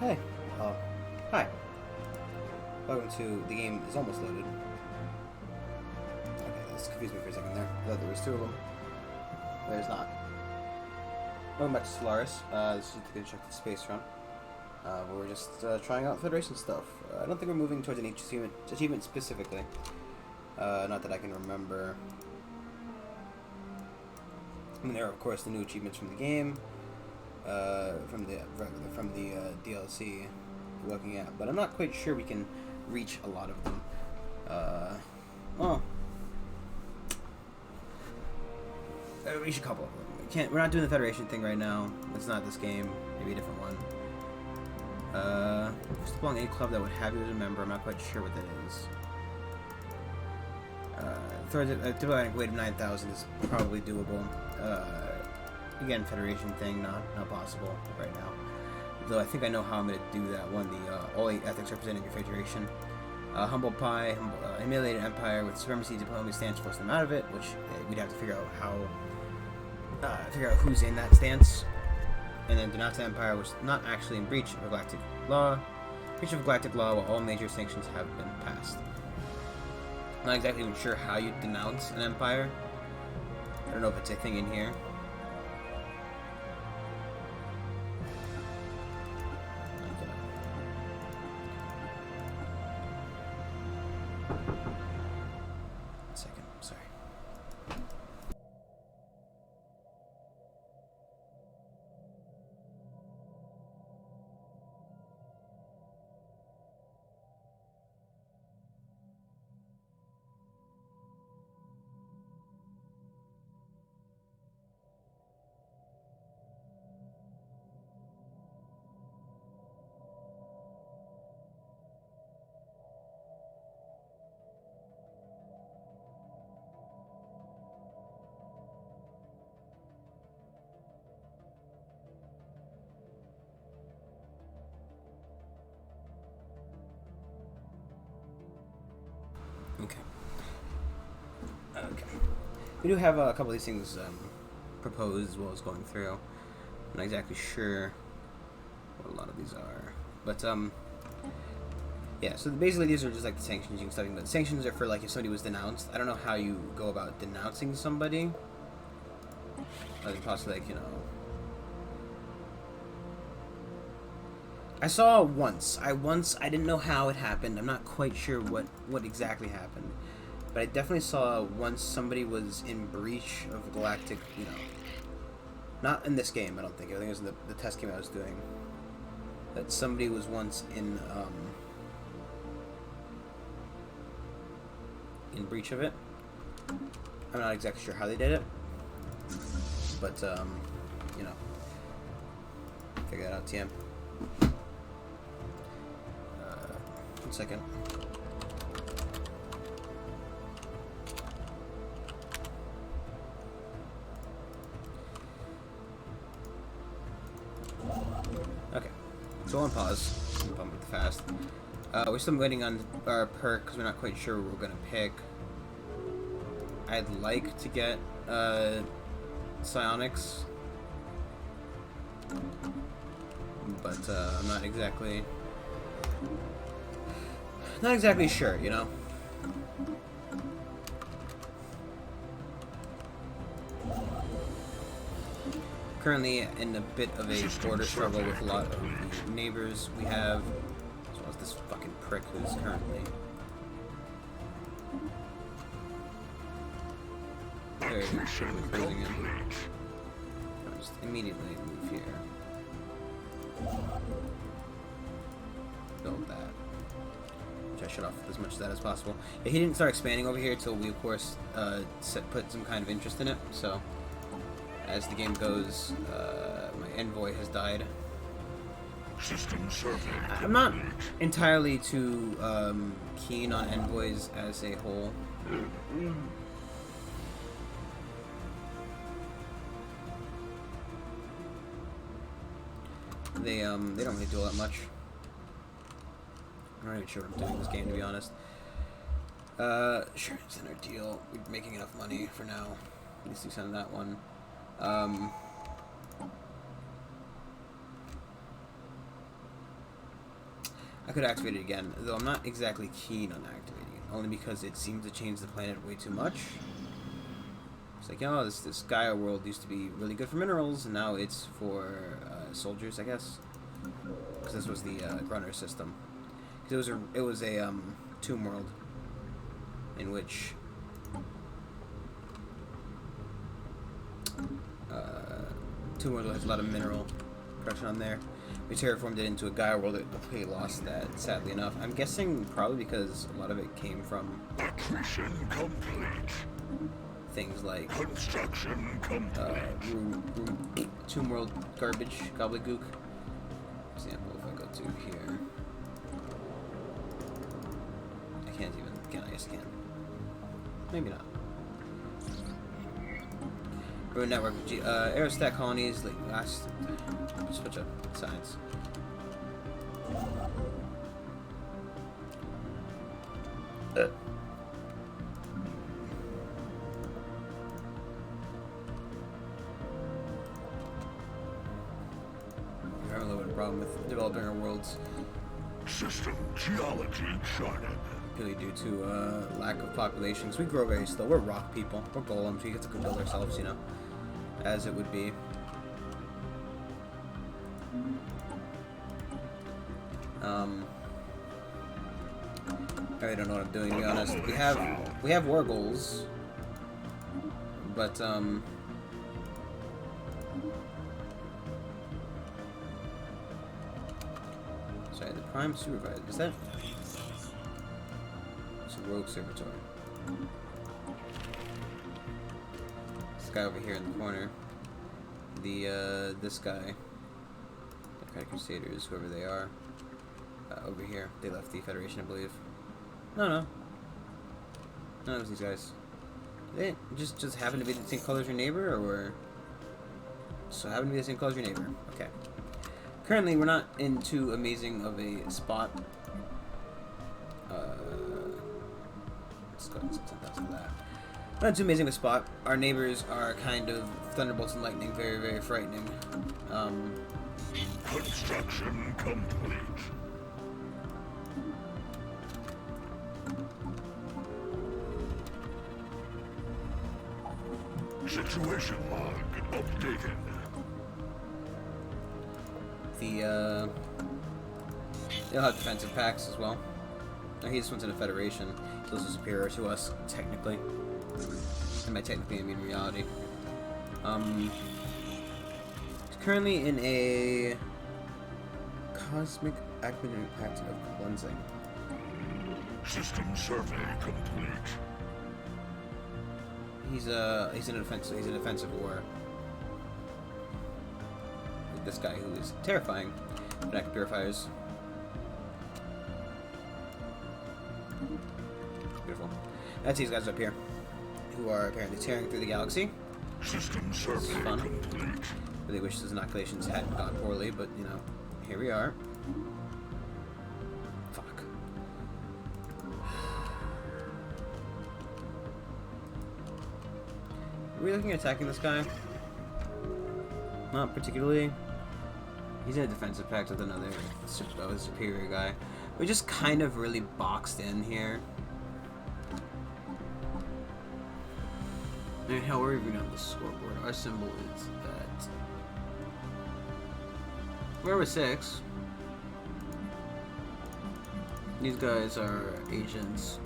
Hey. Uh, Hi. Welcome to the game is almost loaded. Okay, this confused me for a second there. I thought there was two of them. There's not. Welcome back to Stellaris. This is the constructed space run. We're just trying out Federation stuff. I don't think we're moving towards an achievement specifically. Not that I can remember. I mean, there are of course the new achievements from the game, from the DLC we're looking at, but I'm not quite sure we can reach a lot of them. Reach a couple of them. We're not doing the Federation thing right now. It's not this game. Maybe a different one. Just belong to any club that would have you as a member. I'm not quite sure what that is. Typical weight of 9,000 is probably doable. Again, Federation thing, not possible right now. Though I think I know how I'm going to do that one. All 8 ethics representing your Federation. Humble Pie, humiliated Empire with supremacy, diplomacy stance, force them out of it, which we'd have to figure out who's in that stance. And then denounce the Empire, which is not actually in breach of galactic law. Breach of galactic law while all major sanctions have been passed. Not exactly even sure how you denounce an empire. I don't know if it's a thing in here. One second, sorry. Okay. We do have a couple of these things proposed as well as going through. I'm not exactly sure what a lot of these are, but yeah. So basically, these are just like the sanctions you can study. But sanctions are for like if somebody was denounced. I don't know how you go about denouncing somebody. Like possibly like I saw once. I didn't know how it happened. I'm not quite sure what exactly happened. But I definitely saw once somebody was in breach of galactic, not in this game, I don't think. I think it was in the test game I was doing. That somebody was once in breach of it. I'm not exactly sure how they did it. But, figure that out, TM. One second. Okay, so on pause. Bump it fast. We're still waiting on our perk because we're not quite sure what we're gonna pick. I'd like to get psionics, but I'm not exactly sure. Currently in a bit of a border struggle with a lot of the neighbors we have, as well as this fucking prick who's currently very cruising in. I'll just immediately move here. Build that. Which I shut off as much of that as possible. Yeah, he didn't start expanding over here until we, of course, put some kind of interest in it, so as the game goes, my envoy has died. I'm not entirely too keen on envoys as a whole. They don't really do all that much. I'm not even sure what I'm doing in this game, to be honest. Sure, center deal. We're making enough money for now. At least we send that one. I I could activate it again, though I'm not exactly keen on activating it, only because it seems to change the planet way too much. It's like, oh, this Gaia world used to be really good for minerals, and now it's for soldiers, I guess. Because this was the Grunner system. Because it was a tomb world in which tomb world has a lot of mineral production on there. We terraformed it into a Gaia world that completely lost that, sadly enough. I'm guessing probably because a lot of it came from things like construction complete. tomb world garbage, gobbledygook. For example, if I go to here, I can't even. Can I? Yes, I can. Maybe not. Ruin network. Aerostat colonies. Like last. Switch up sides. We're having a little bit of a problem with developing our worlds. System geology charted. Purely due to lack of population. Because we grow very slow. We're rock people. We're golems. We get to go build ourselves, you know, as it would be. I really don't know what I'm doing, to be honest. We have war goals, but sorry, the Prime Supervisor, is that? It's a rogue servitor. This guy over here in the corner. This guy. The kind of Crusaders, whoever they are. Over here. They left the Federation, I believe. No, it was these guys. They just happen to be the same color as your neighbor, or so happen to be the same color as your neighbor. Okay. Currently, we're not in too amazing of a spot. Let's go ahead and set that. Not too amazing of a spot. Our neighbors are kind of thunderbolts and lightning, very, very frightening. Construction complete. Situation log updated. They'll have defensive packs as well. Now, this one's in a Federation, so this is superior to us, technically. And by technically, I mean reality. It's currently in a Cosmic Academic Pact of Cleansing. System survey complete. He's in a defensive war. With this guy who is terrifying. Connect purifiers. Beautiful. That's these guys up here, who are apparently tearing through the galaxy. System survey complete. Really wish those inoculations hadn't gone poorly, but you know, here we are. Fuck. Are we looking at attacking this guy? Not particularly. He's in a defensive pact with another superior guy. We're just kind of really boxed in here. I mean, hell, we're even on the scoreboard. Our symbol is that. We're with 6. These guys are agents.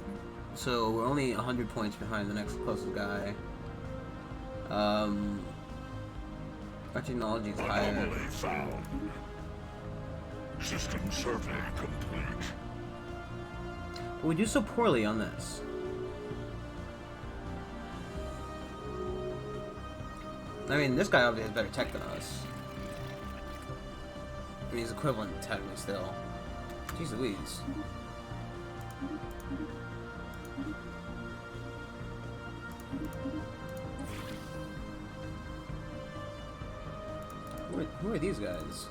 So we're only 100 points behind the next closest guy. Our technology is higher. Anomaly found. System survey complete. But we do so poorly on this. I mean, this guy obviously has better tech than us. I mean, he's equivalent technically still. Jeez Louise. Who are these guys?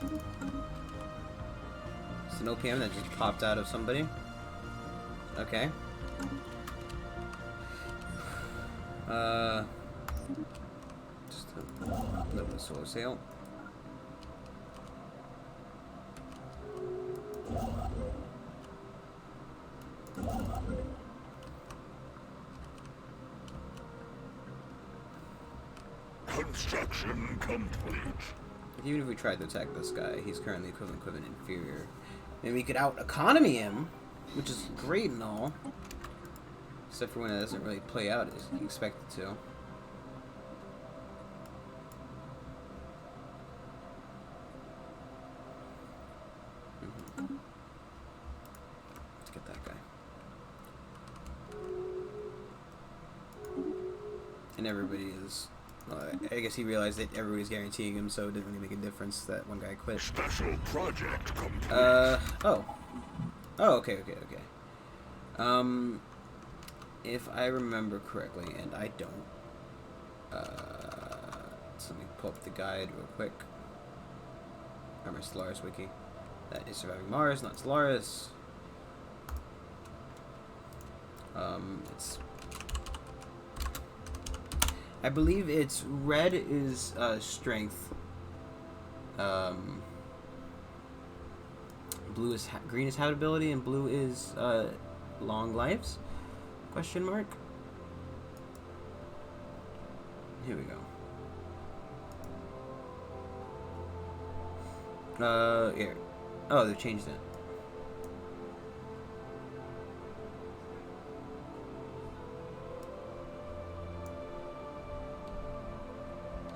It's an OPM that just popped out of somebody. Okay. Just a little bit of solar sail. Construction complete. Even if we tried to attack this guy, he's currently equivalent inferior. And we could out-economy him, which is great and all. Except for when it doesn't really play out as you expect it to. Let's get that guy. And everybody is... I guess he realized that everybody's guaranteeing him, so it didn't really make a difference that one guy quit. Special project complete. Oh, okay. If I remember correctly, and I don't, so let me pull up the guide real quick. Or my Stellaris wiki. That is surviving Mars, not Stellaris. It's... I believe it's red is strength. Blue is green is habitability, and blue is long lives? Question mark. Here we go. Here. Oh, they've changed it.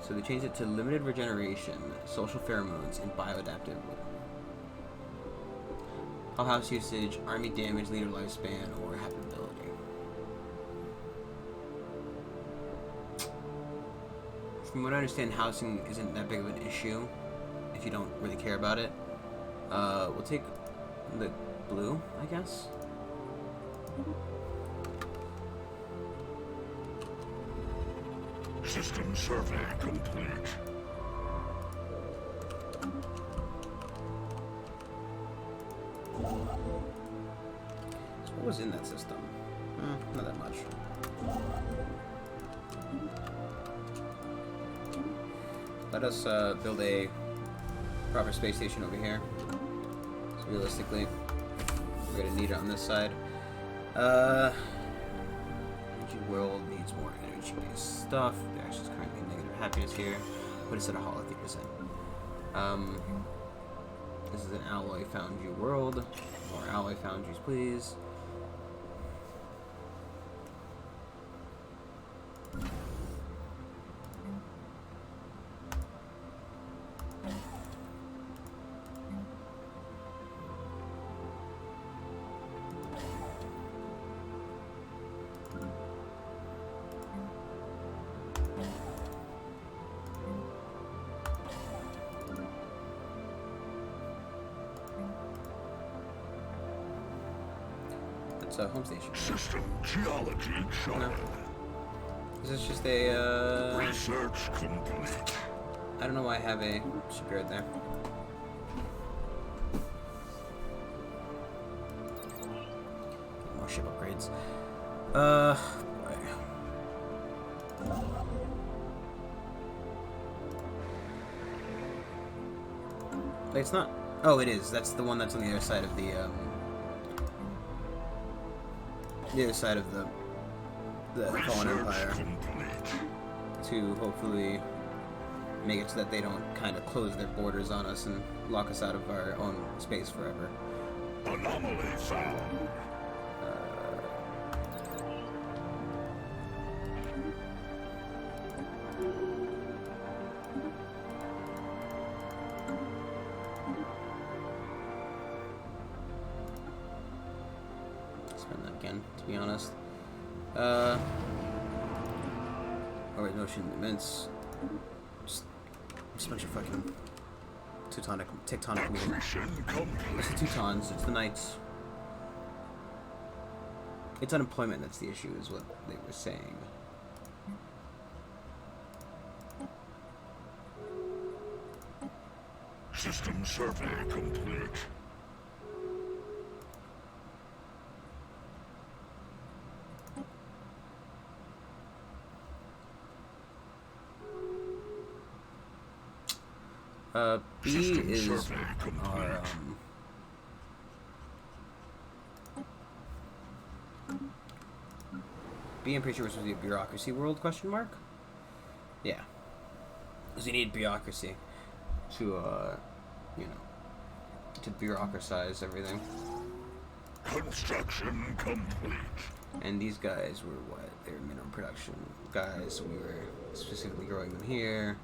So they changed it to limited regeneration, social pheromones, and bioadaptive. Hull house usage, army damage, leader lifespan, or habitability. From what I understand, housing isn't that big of an issue if you don't really care about it. We'll take the blue, I guess. System survey complete. So what was in that system? Not that much. Let us build a proper space station over here. So realistically, we're gonna need it on this side. Energy world needs more energy-based stuff. The action is currently negative happiness here. What is it a Hall of 3%? This is an alloy foundry world. More alloy foundries, please. Home station. System geology chart. No. Is this just a Research complete. I don't know why I have a shipyard there. Get more ship upgrades. Wait, it's not. Oh, it is. That's the one that's on the other side of the other side of the Fallen Empire, to hopefully make it so that they don't kind of close their borders on us and lock us out of our own space forever. Anomaly found. Spend that again, to be honest. Alright, notion immense. Just a bunch of fucking tectonic movement. It's the Teutons, it's the Knights. It's unemployment that's the issue, is what they were saying. System survey complete. B is our, B, I'm pretty sure was supposed to be a bureaucracy world, question mark? Yeah. Because you need bureaucracy to, you know, to bureaucratize everything. Construction complete. And these guys were what? They were minimum production guys, so we were specifically growing them here.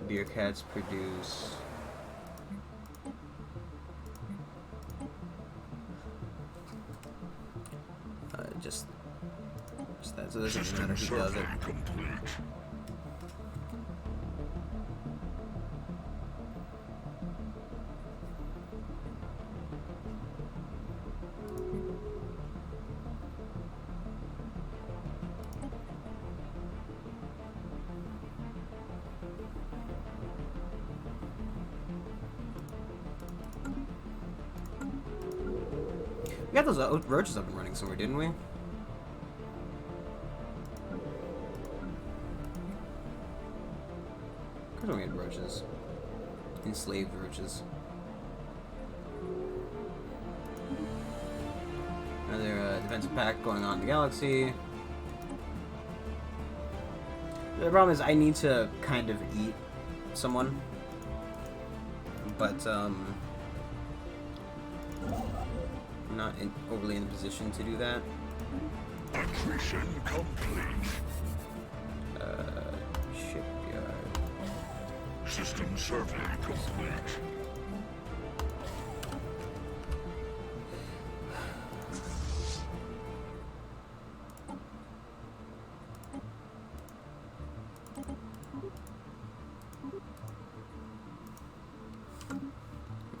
Beer cats produce... just that, so it doesn't matter who does it. Complete. We got those roaches up and running somewhere, didn't we? Of course we had roaches. Enslaved roaches. Another defensive pack going on in the galaxy. The problem is I need to kind of eat someone. But, I'm not overly in a position to do that. Accretion complete. Shipyard. System survey complete.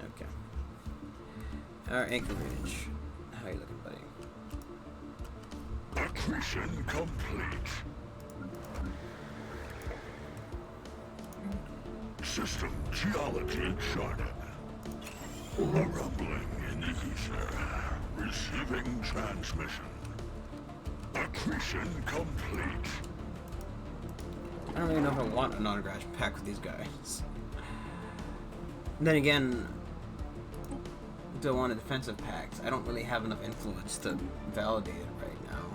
Okay. Our anchorage. How are you looking, buddy? Accretion complete. System geology charted. A rumbling in the ether. Receiving transmission. Accretion complete. I don't really know if I want an autograph pack with these guys. Then again, do I want a defensive pack? I don't really have enough influence to validate it right now.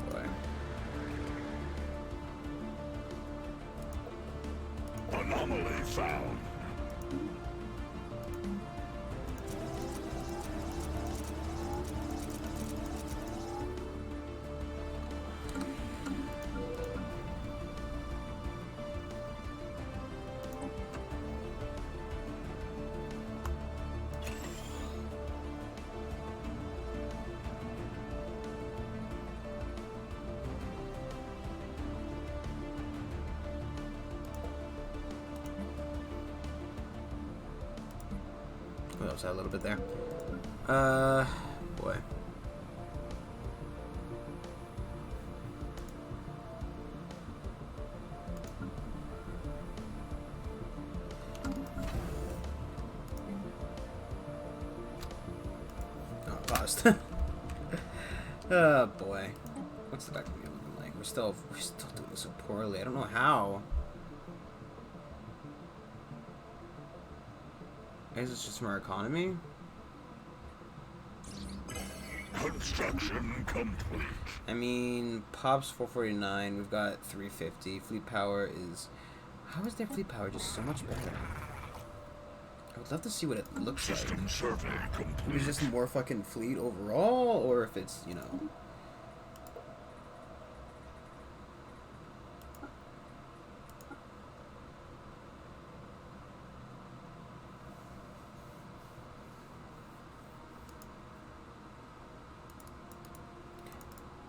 Boy. Anomaly found. What else? A little bit there. Boy. Oh, paused. Oh boy. What's the back of me looking like? We're still doing so poorly. I don't know how. Is this just from our economy? Construction complete. I mean, Pop's 449. We've got 350. Fleet power is... How is their fleet power just so much better? I would love to see what it looks like. System survey If complete. it's just more fucking fleet overall, or if it's, you know...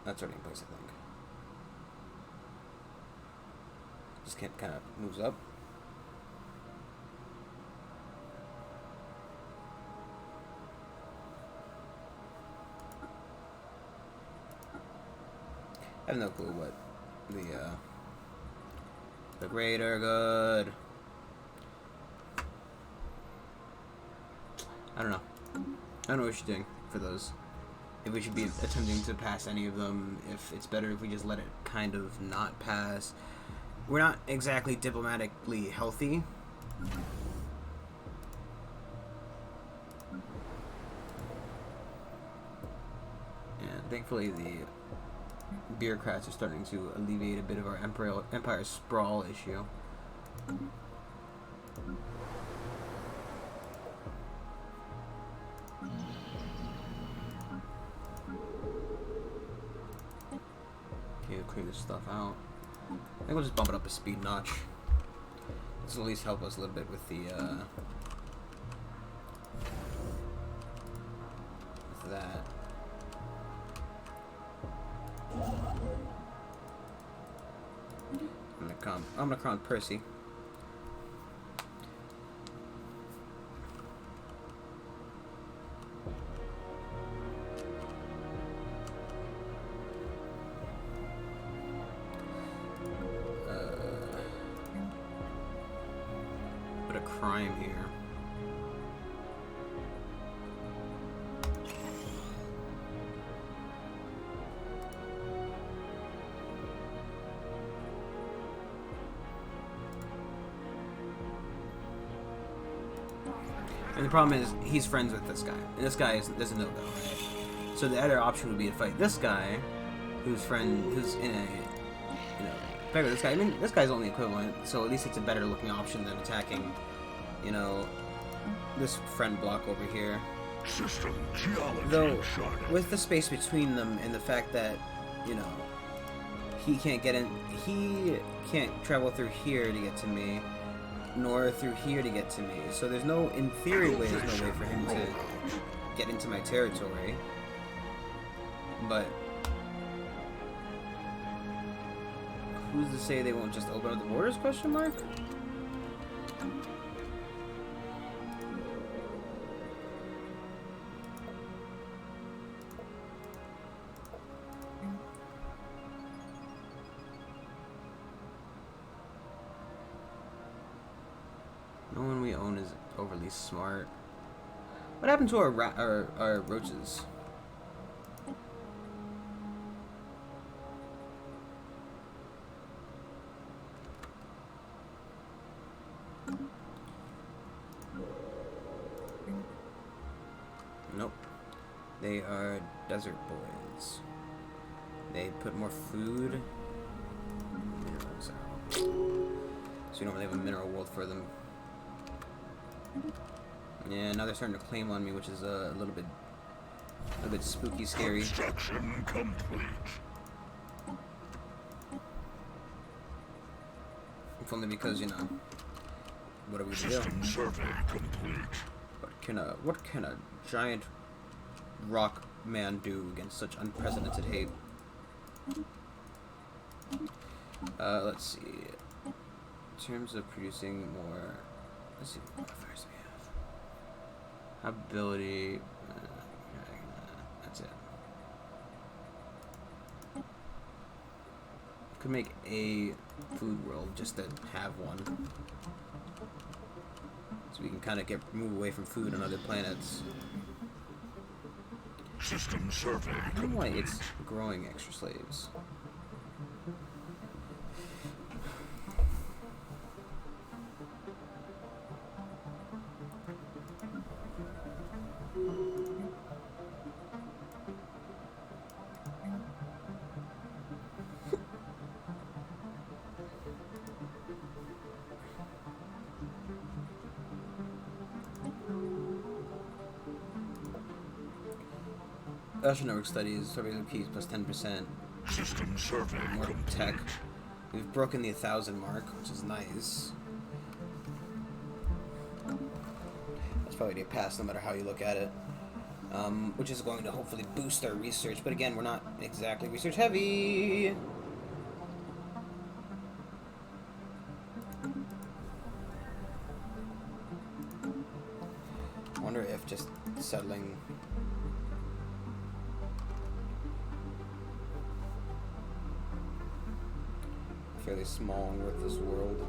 That's already in place, I think. Just can't kind of moves up. I have no clue what the greater good. I don't know. I don't know what she's doing for those. If we should be attempting to pass any of them, if it's better if we just let it kind of not pass. we're not exactly diplomatically healthy. And thankfully the bureaucrats are starting to alleviate a bit of our empire sprawl issue. Okay, we'll clear this stuff out. I think we'll just bump it up a speed notch. This will at least help us a little bit with the with that. I'm gonna crown Percy. Bit of crime here. And the problem is, he's friends with this guy, and this guy there's a no-go, right? So the other option would be to fight this guy, who's in a, fight with this guy. I mean, this guy's only equivalent, so at least it's a better looking option than attacking, this friend block over here. System geology Though, shut. with the space between them and the fact that, he can't get in, he can't travel through here to get to me, nor through here to get to me. So there's no, in theory, there's no way for him to get into my territory. But who's to say they won't just open up the borders, question mark? No one we own is overly smart. What happened to our roaches? Nope. They are desert boys. They put more food and minerals out. So we don't really have a mineral world for them. Yeah, now they're starting to claim on me, which is a little bit spooky, scary. Construction complete. If only because, what are we to do? System survey complete. What can a giant rock man do against such unprecedented hate? Let's see. In terms of producing more, let's see what modifiers we have. Ability. That's it. Could make a food world just to have one, so we can kind of move away from food on other planets. System survey I don't know why complete. it's growing extra slaves. Ocean network studies, surveys of keys plus 10%. System survey More complete. tech. We've broken the 1,000 mark, which is nice. That's probably a pass no matter how you look at it. Which is going to hopefully boost our research, but again, we're not exactly research heavy. I wonder if just settling fairly small and worthless world.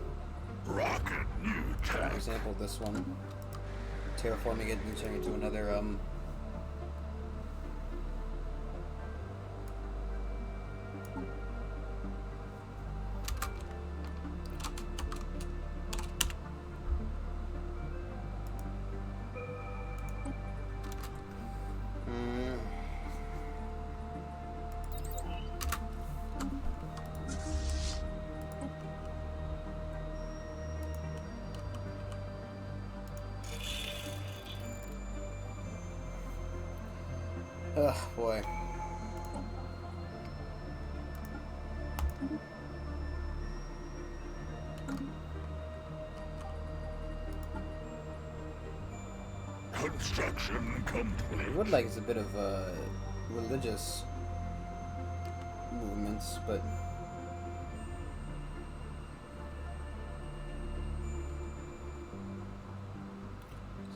Rocket new For tech. example, this one. Terraforming it and turning it into another, Ugh, boy. Construction complete. I would like is a bit of religious movements, but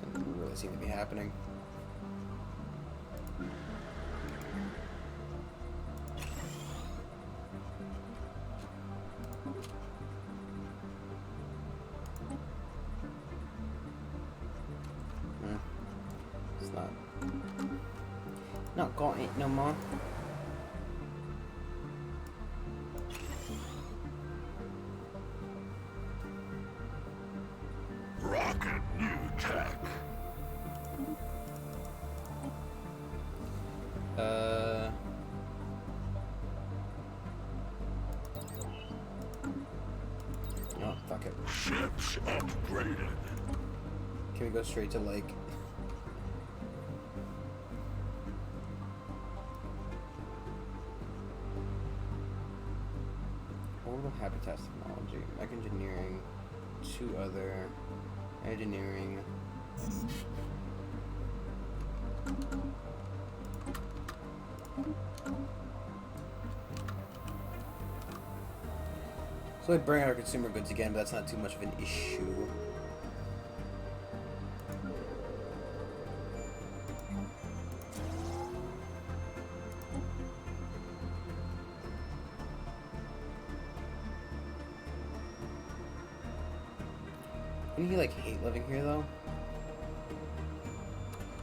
doesn't really seem to be happening. It's not got it no more. Rocket new tech. Oh, fuck it. Ships upgraded. Can we go straight to like orbital habitats technology, mech engineering, 2 other engineering. So we bring out our consumer goods again, but that's not too much of an issue. Wouldn't he like hate living here though?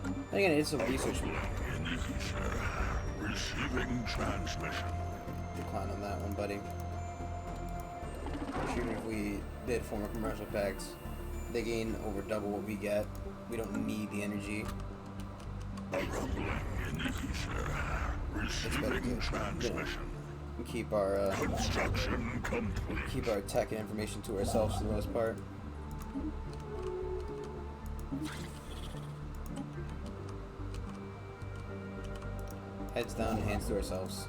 And again, it's a research Receiving transmission. decline on that one, buddy. Even if we did former commercial packs, they gain over double what we get. We don't need the energy. Rumbling in the ether. Receiving transmission. We keep our Construction complete. keep our tech and information to ourselves for the most part. Heads down, hands to ourselves.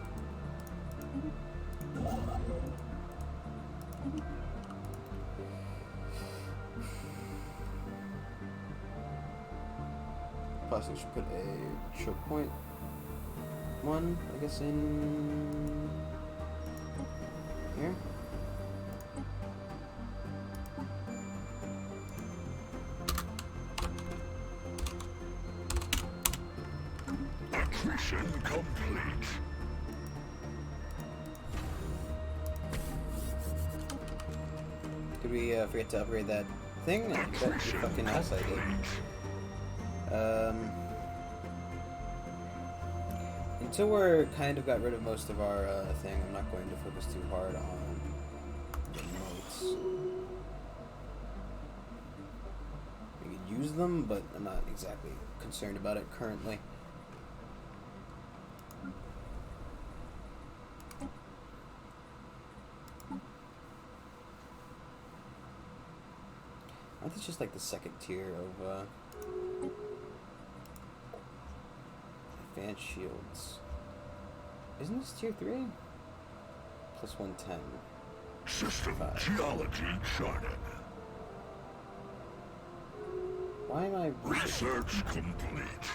Possibly should put a choke point one, I guess, in here. Mission complete. Did we forget to upgrade that thing? I bet you fucking ass I did. Until we're kind of got rid of most of our thing, I'm not going to focus too hard on the notes. We could use them, but I'm not exactly concerned about it currently. I think it's just like the second tier of advanced shields. Isn't this tier 3? Plus 110. System geology charted. Why am I Research complete.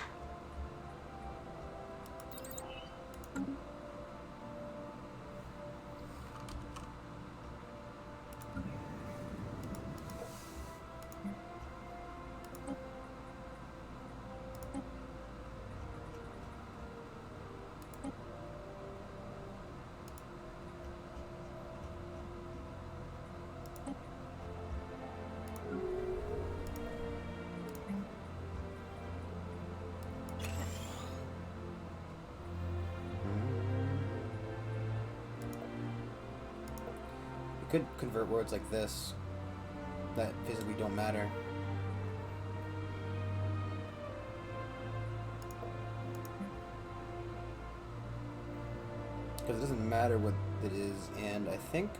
could convert words like this that physically don't matter. Because it doesn't matter what it is, and I think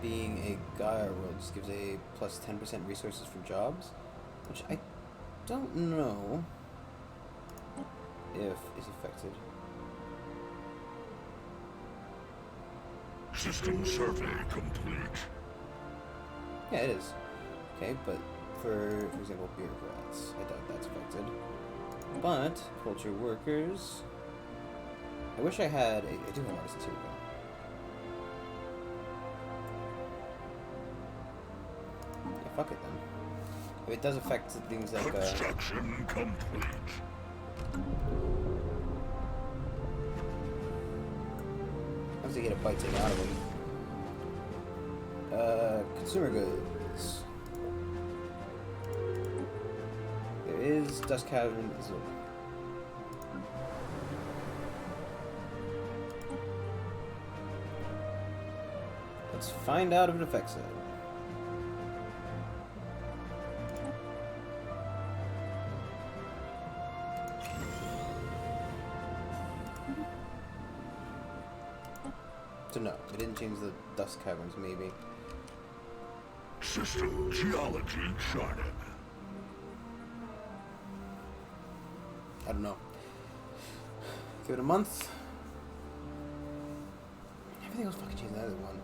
being a Gaia world just gives a plus 10% resources for jobs, which I don't know. if it's affected. System survey complete. Yeah, it is. Okay, but for example, bureaucrats, I doubt that's affected. But culture workers, I wish I had. I do have artisans here. Yeah, fuck it then. If it does affect things like Construction complete. once they get a bite taken out of them. Consumer goods. There is dust cavern. Let's find out if it affects it. So no, it didn't change the dust caverns, maybe. System geology charted. I don't know. Give it a month. Everything else fucking changed the other one.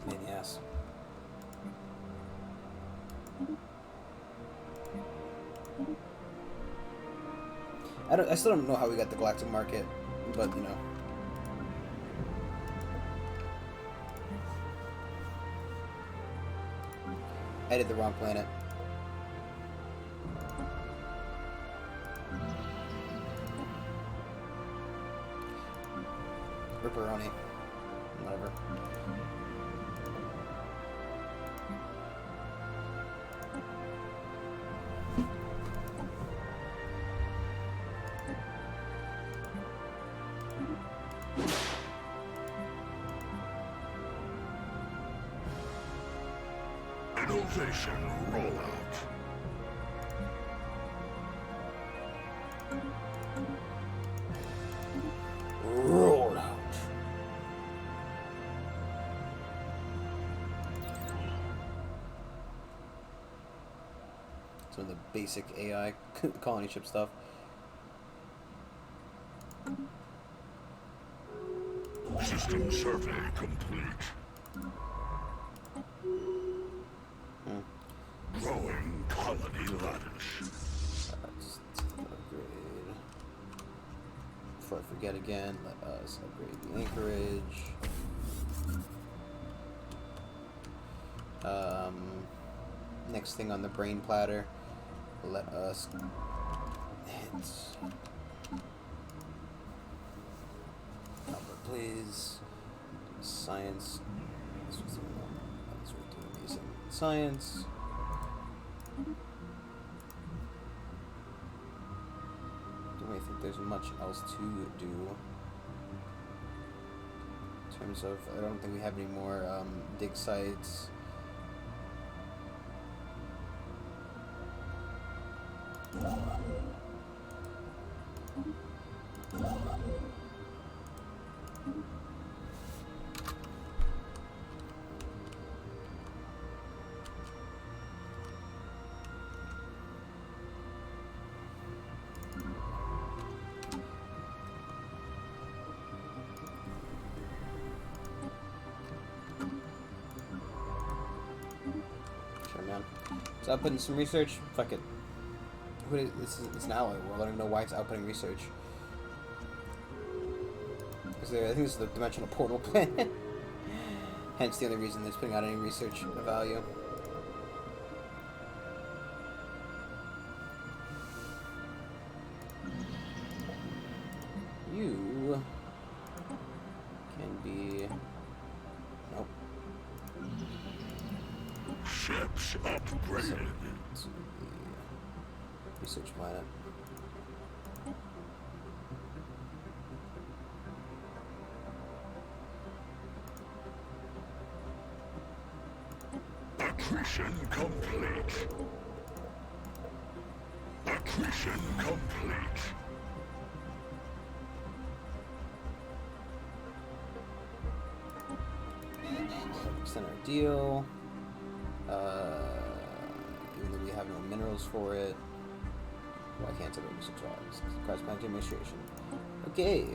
Pain in the ass. I still don't know how we got the galactic market, but you know. I did the wrong planet. Ripperoni. Whatever. Innovation rollout. Roll out. Some of the basic AI colony ship stuff. System survey complete. Growing colony lattice. Just upgrade. Before I forget again, let us upgrade the anchorage. Next thing on the brain platter, let us hit number, please. Science. This was amazing. Science. Don't really think there's much else to do in terms of. I don't think we have any more dig sites. Sure, man. It's outputting some research. Fuck it. It's an alloy world. I don't even know why it's outputting research. I think this is the dimensional portal planet. Hence the only reason it's putting out any research value. You can be. Nope. Ships upgraded. To the research planet. Accretion complete. Accretion complete. Extend our deal. Even though we have no minerals for it. Why can't I make such jobs? Corresponding to administration. Okay.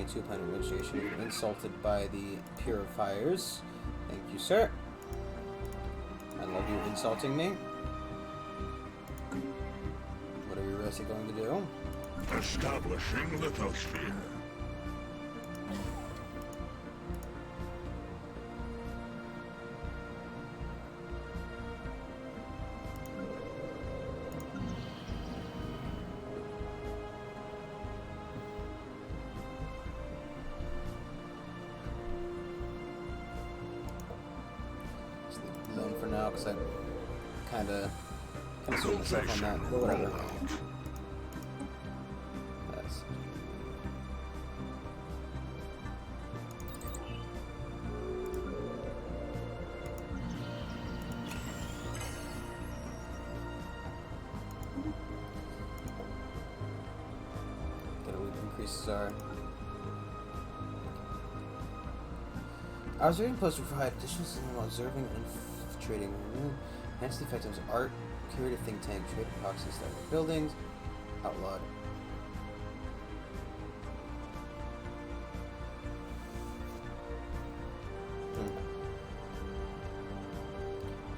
To upon administration, you've been insulted by the purifiers. Thank you, sir. I love you insulting me. What are we really going to do? Establishing lithosphere. Alone for now, because I kind of screwed myself on that, but whatever. Yes. Get a week increases our. Observing posts provide additional signal while observing and trading. Enhance the effectiveness of art, curative think tank, trade proxy, starting buildings, outlawed.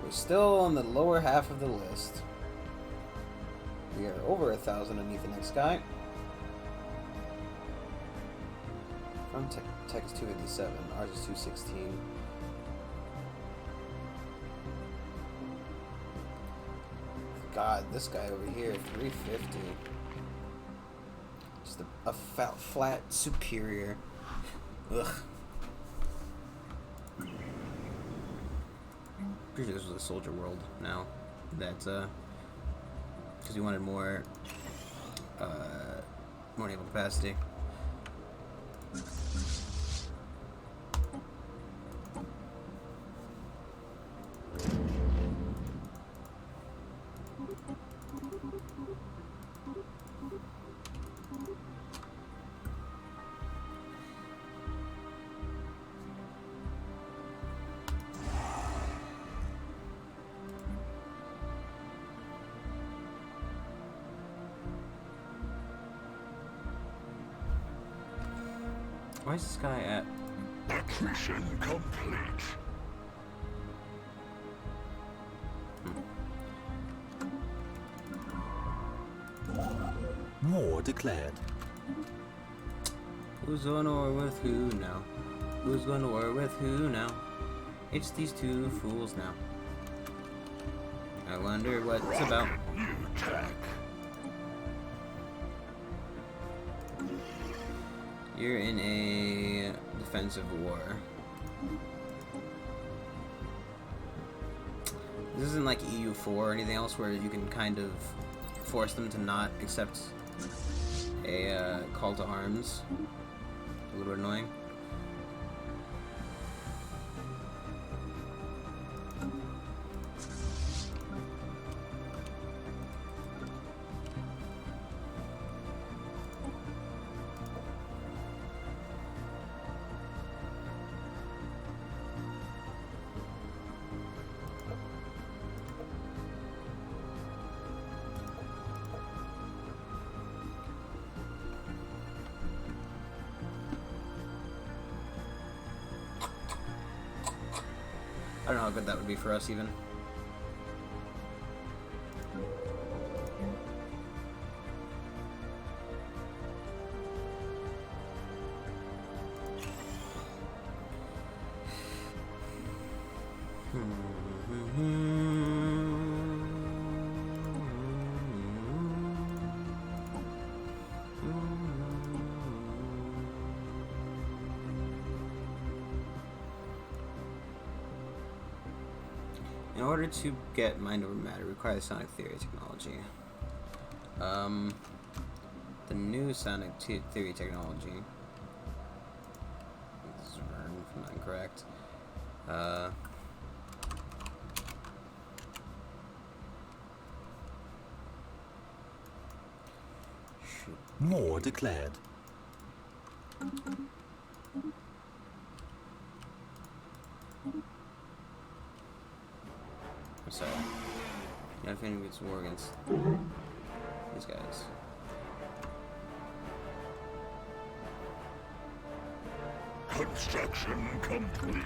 We're still on the lower half of the list. We are over 1,000 underneath the next guy. From tech is 257, ours is 216. God, this guy over here, 350. Just a flat superior. Ugh. Pretty sure this was a soldier world now. That's because we wanted more naval capacity. Why is this guy at? Mission complete. War declared. Who's going to war with who now? Who's going to war with who now? It's these two fools now. I wonder what it's about. New tech. You're in a defensive war. This isn't like EU4 or anything else where you can kind of force them to not accept a call to arms. A little bit annoying. I don't know how good that would be for us, even. In order to get mind over matter, requires sonic theory technology. The new sonic theory technology. If I'm not incorrect. War declared. So, yeah, if anyone gets war against these guys. Construction complete.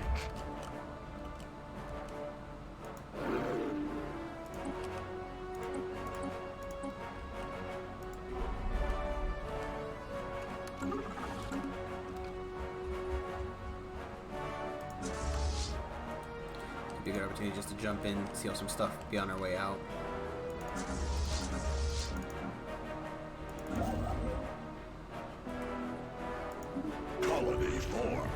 Could be a good opportunity just to jump in, steal some stuff, be on our way out. Colony formed.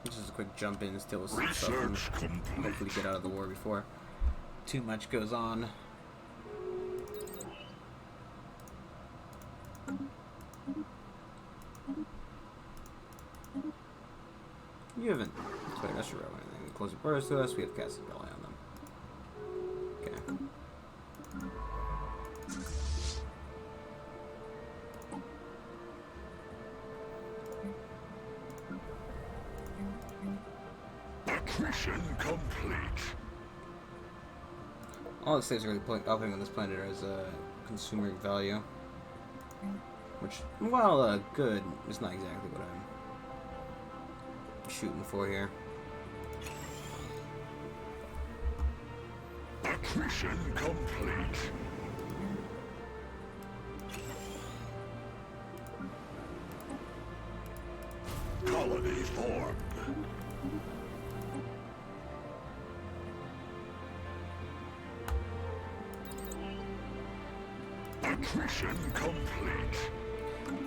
Just a quick jump in, steal some stuff, and Research complete. hopefully get out of the war before too much goes on. You haven't declared us or anything. Close the borders to us, we have cast a spell on them. Okay. Mission complete. All the slaves are really operating on this planet as a consumer value. Which, while good, is not exactly what I'm shooting for here. Mission complete. Colony formed. Mission complete.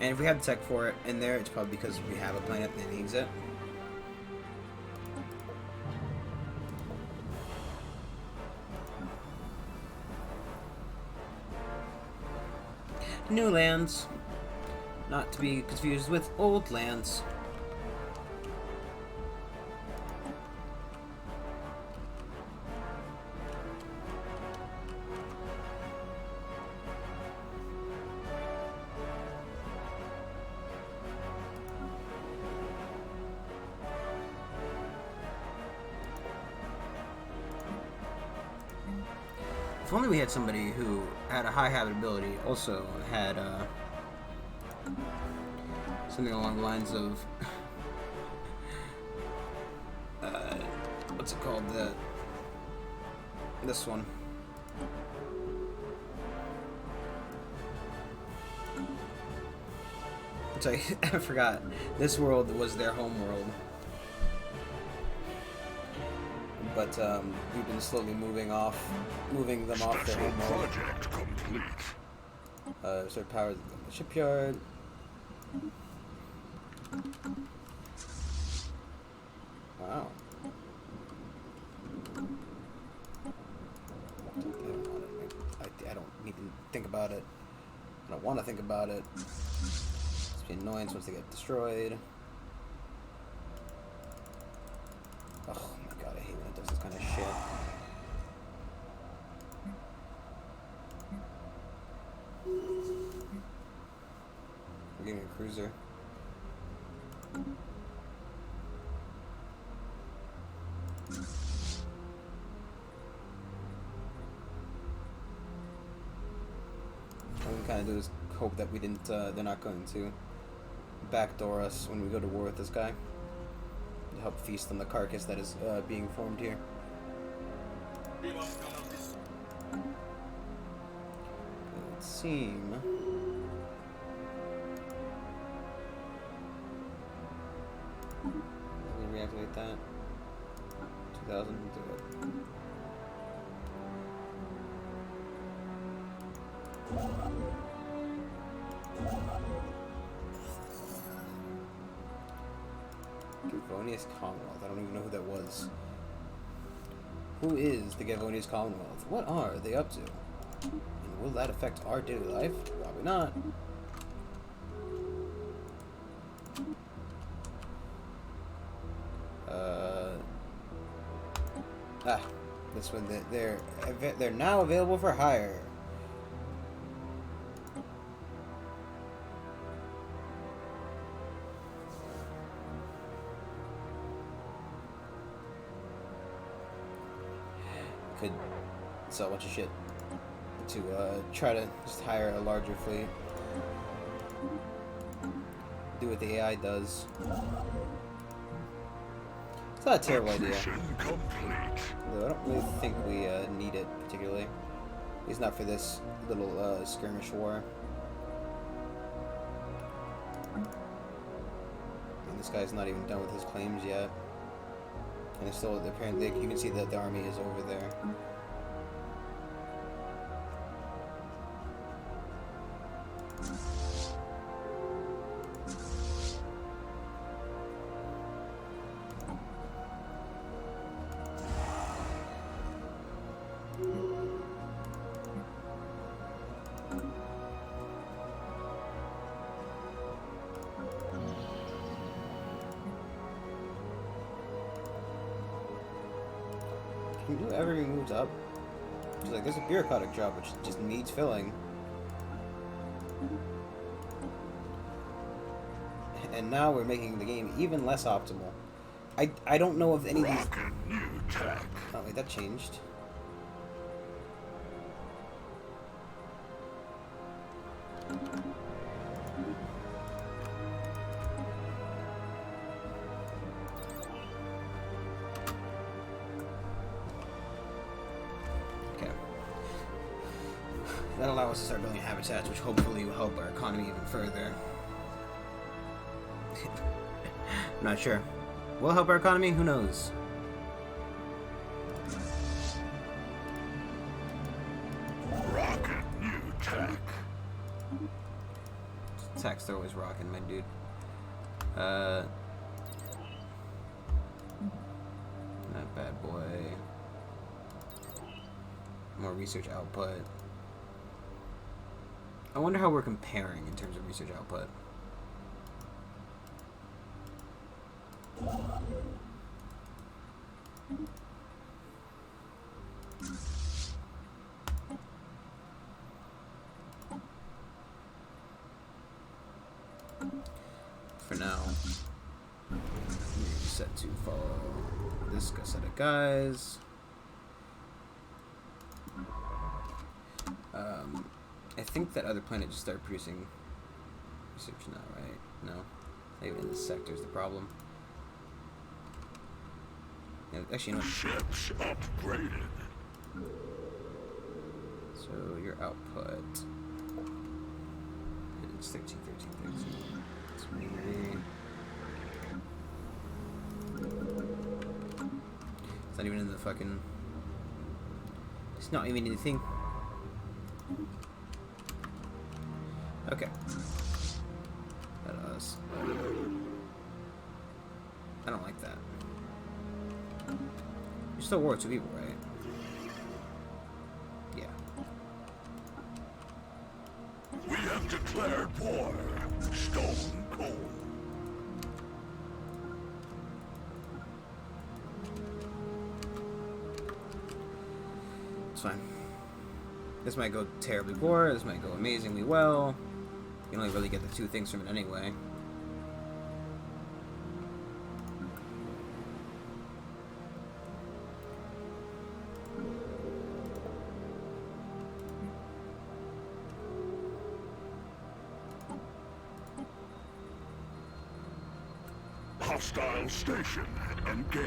And if we have the tech for it in there, it's probably because we have a planet that needs it. New lands. Not to be confused with old lands. If only we had somebody who had a high habitability, also had something along the lines of what's it called? This one. Sorry, I forgot. This world was their home world. But we've been slowly moving them off their Special home world. project complete. Sort of power the shipyard. Wow. I don't need to think about it. I don't want to think about it. It's be an annoyance once they get destroyed. Oh my god, I hate when it does this kind of shit. We're getting a cruiser. All we kind of do is hope that we didn't. They're not going to backdoor us when we go to war with this guy. To help feast on the carcass that is being formed here. It would seem. Let me reactivate that. 2000, do it. Gavonius Commonwealth. I don't even know who that was. Who is the Gavonius Commonwealth? What are they up to? And will that affect our daily life? Probably not. This one, they're now available for hire. Could sell a bunch of shit to try to just hire a larger fleet. Do what the AI does. It's not a terrible idea. Though I don't really think we need it particularly. At least not for this little skirmish war. And this guy's not even done with his claims yet. And it's still, apparently, you can see that the army is over there. Can you do everything moves up? It's like, there's a bureaucratic job which just needs filling. And now we're making the game even less optimal. I don't know if any of these... Oh wait, that changed. That'll allow us to start building habitats, which hopefully will help our economy even further. I'm not sure. Will it help our economy? Who knows? Rocket new tech. Techs are always rocking, my dude. Not bad boy. More research output. I wonder how we're comparing in terms of research output. For now, set to follow this set of guys. I think that other planet just started producing research now, right? No, not even in this sector is the problem. Yeah, actually, no. Ships upgraded. So your output is 13. It's maybe... It's not even in the fucking... It's not even in the thing. Okay. That us. I don't like that. You're still war 2 people, right? Yeah. We have declared war. Stone cold. It's fine. This might go terribly poor, this might go amazingly well. You can only really get the 2 things from it anyway. Hostile station engaged.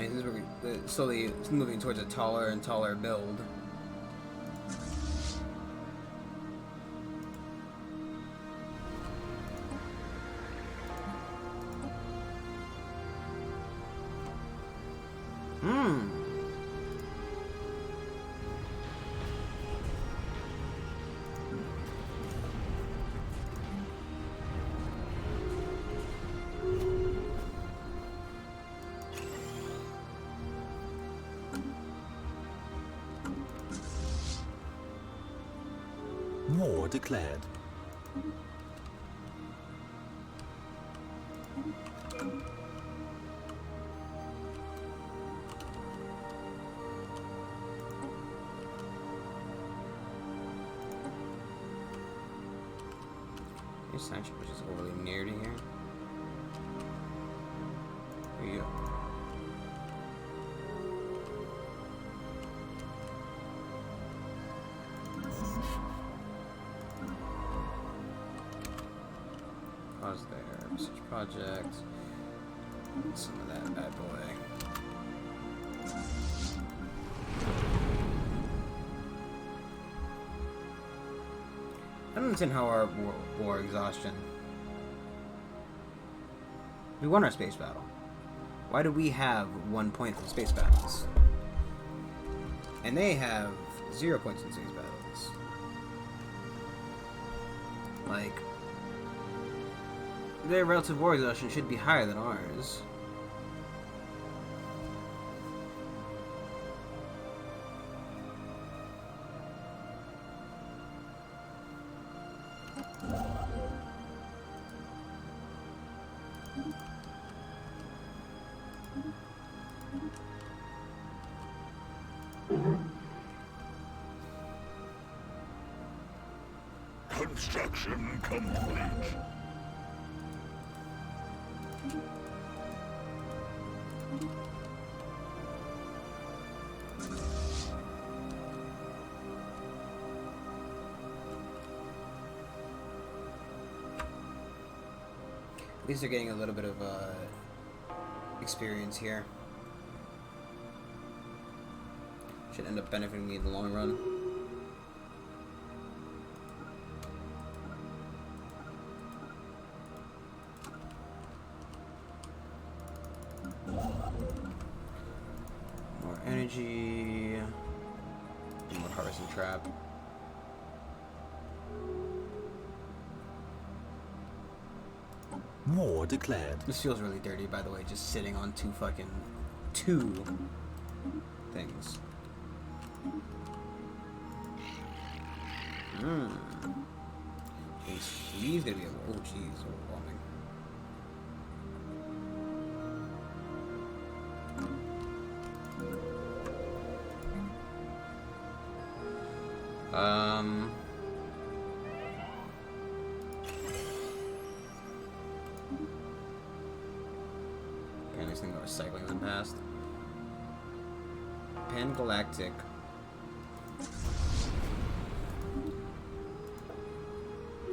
I mean, this is where we slowly moving towards a taller and taller build. War declared. This sign ship is just overly near to here. Here you go. Pause there. Research project. Some of that bad boy. I don't understand how our war exhaustion. We won our space battle. Why do we have 1 point in space battles? And they have 0 points in space battles. Like, their relative war exhaustion should be higher than ours. Construction complete. At least they're getting a little bit of experience here. Should end up benefiting me in the long run. More energy. More harvesting trap. War declared. This feels really dirty, by the way, just sitting on two things. He's gonna be oh jeez, overwhelming. Okay, next thing about recycling in the past. Pan-galactic.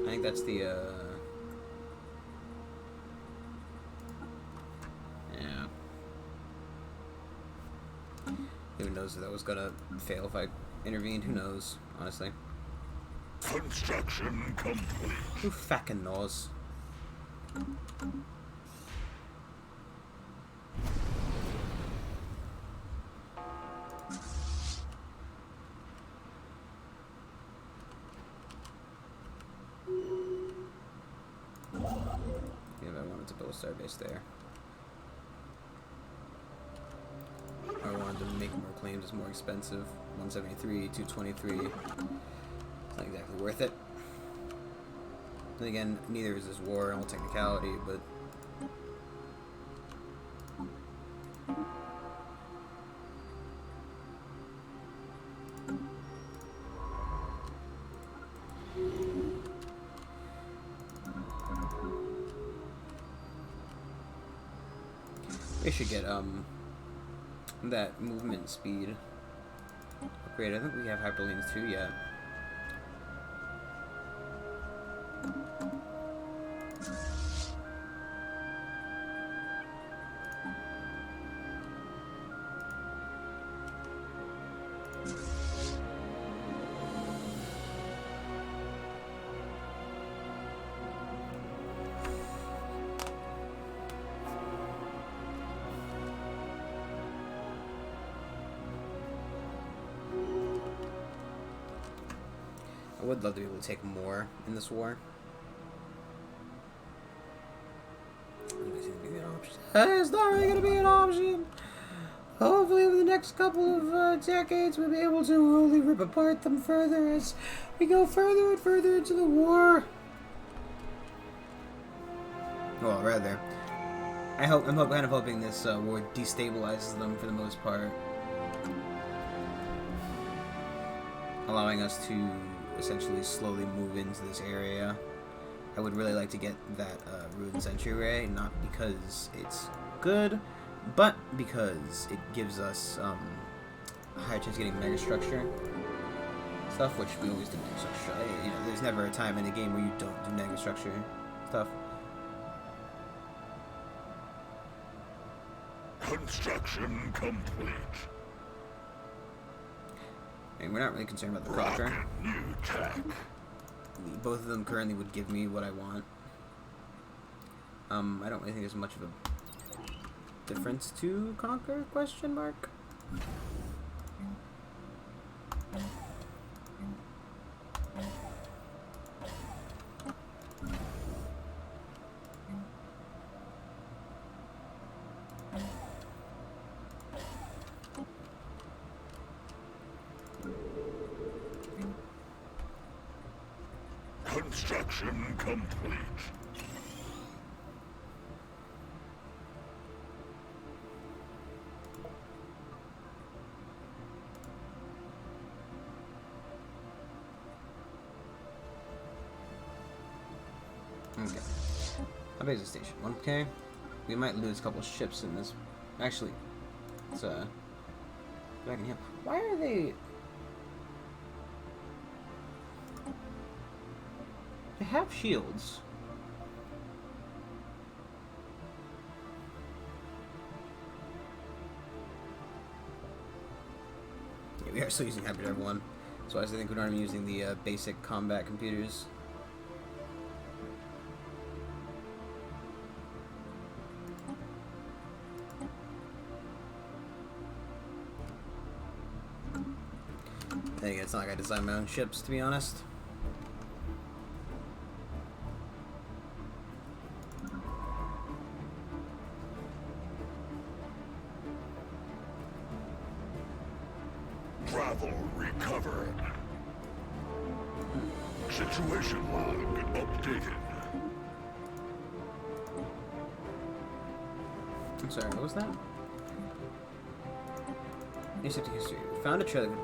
I think that's the, yeah. Who knows if that was gonna fail if I intervened? Who knows, honestly. Construction complete. Who fucking knows? Starbase there. I wanted to make more claims. It's more expensive. 173, 223. It's not exactly worth it. And again, neither is this war in all technicality, but we should get that movement speed upgrade. I think we have hyperlinks too yet. I would love to be able to take more in this war. It's not really going to be an option. Hopefully, over the next couple of decades, we'll be able to really rip apart them further as we go further and further into the war. Well, rather, I'm kind of hoping this war destabilizes them for the most part, allowing us to essentially slowly move into this area. I would really like to get that Ruined Sentry Ray, not because it's good, but because it gives us a higher chance of getting mega structure stuff, which we always do mega structure. You know, there's never a time in a game where you don't do mega structure stuff. Construction complete. And we're not really concerned about the Crocker. Rocket new tech. Both of them currently would give me what I want. I don't really think there's much of a difference to conquer, question mark. Construction complete. Okay. How big is the station? 1K? We might lose a couple ships in this. Actually, it's back in here. Why are they? They have shields. Yeah, we are still using Hyperdrive 1. So I think we're not even using the basic combat computers. Then again, it's not like I design my own ships, to be honest. Travel recovered. Situation log updated. I'm sorry, what was that? Intercepting history. Found a trailer.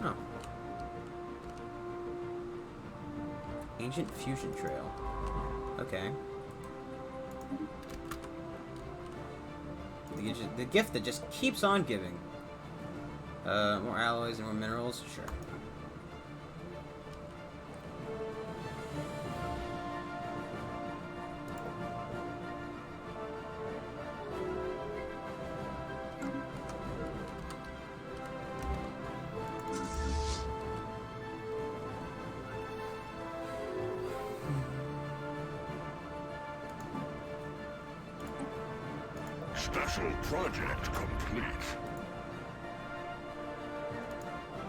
Oh. Ancient Fusion Trail. Okay. The gift that just keeps on giving. More alloys and more minerals? Sure. Special project complete.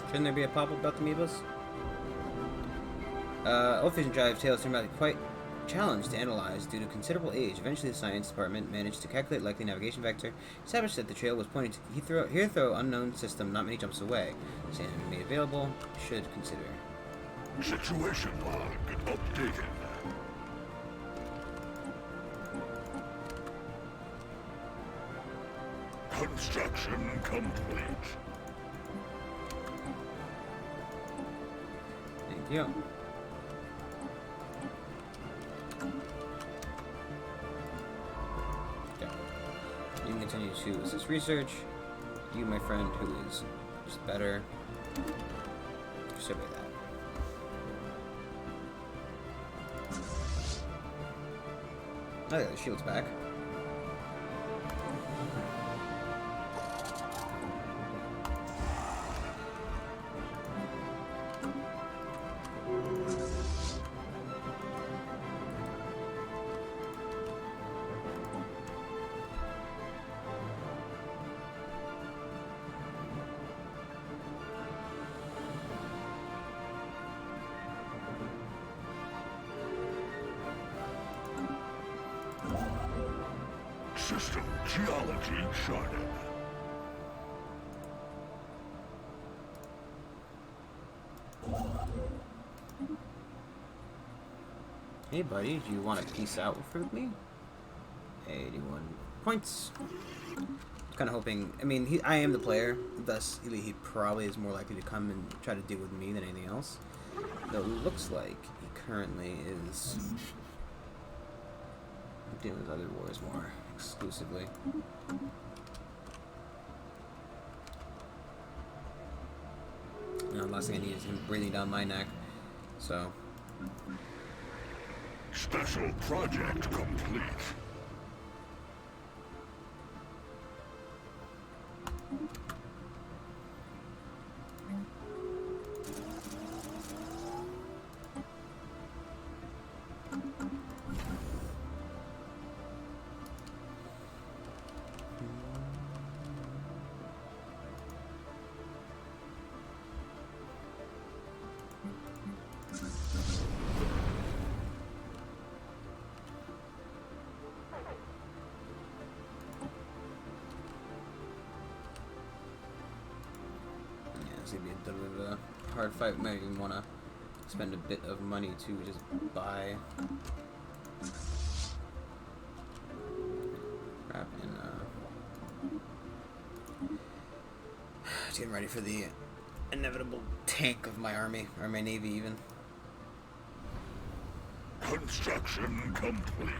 Shouldn't there be a pop-up about the amoebas? Old Fusion Drive tails turned out to be quite challenged to analyze due to considerable age. Eventually, the science department managed to calculate likely navigation vector, established that the trail was pointing to Heathrow unknown system not many jumps away. Sand made available. Should consider. Situation log updated. Construction complete. Thank you. Okay. You can continue to assist research. You, my friend, who is just better, survey that. Oh yeah, the shield's back. System geology charted. Hey buddy, do you want to peace out with me? 81 points. Kind of hoping, I mean, I am the player, thus he probably is more likely to come and try to deal with me than anything else. Though it looks like he currently is dealing with other wars more exclusively. You know, the last thing I need is him breathing down my neck. So. Special project complete. It's gonna be a bit of a hard fight. Might even want to spend a bit of money to just buy crap and just getting ready for the inevitable tank of my army, or my navy even. Construction complete.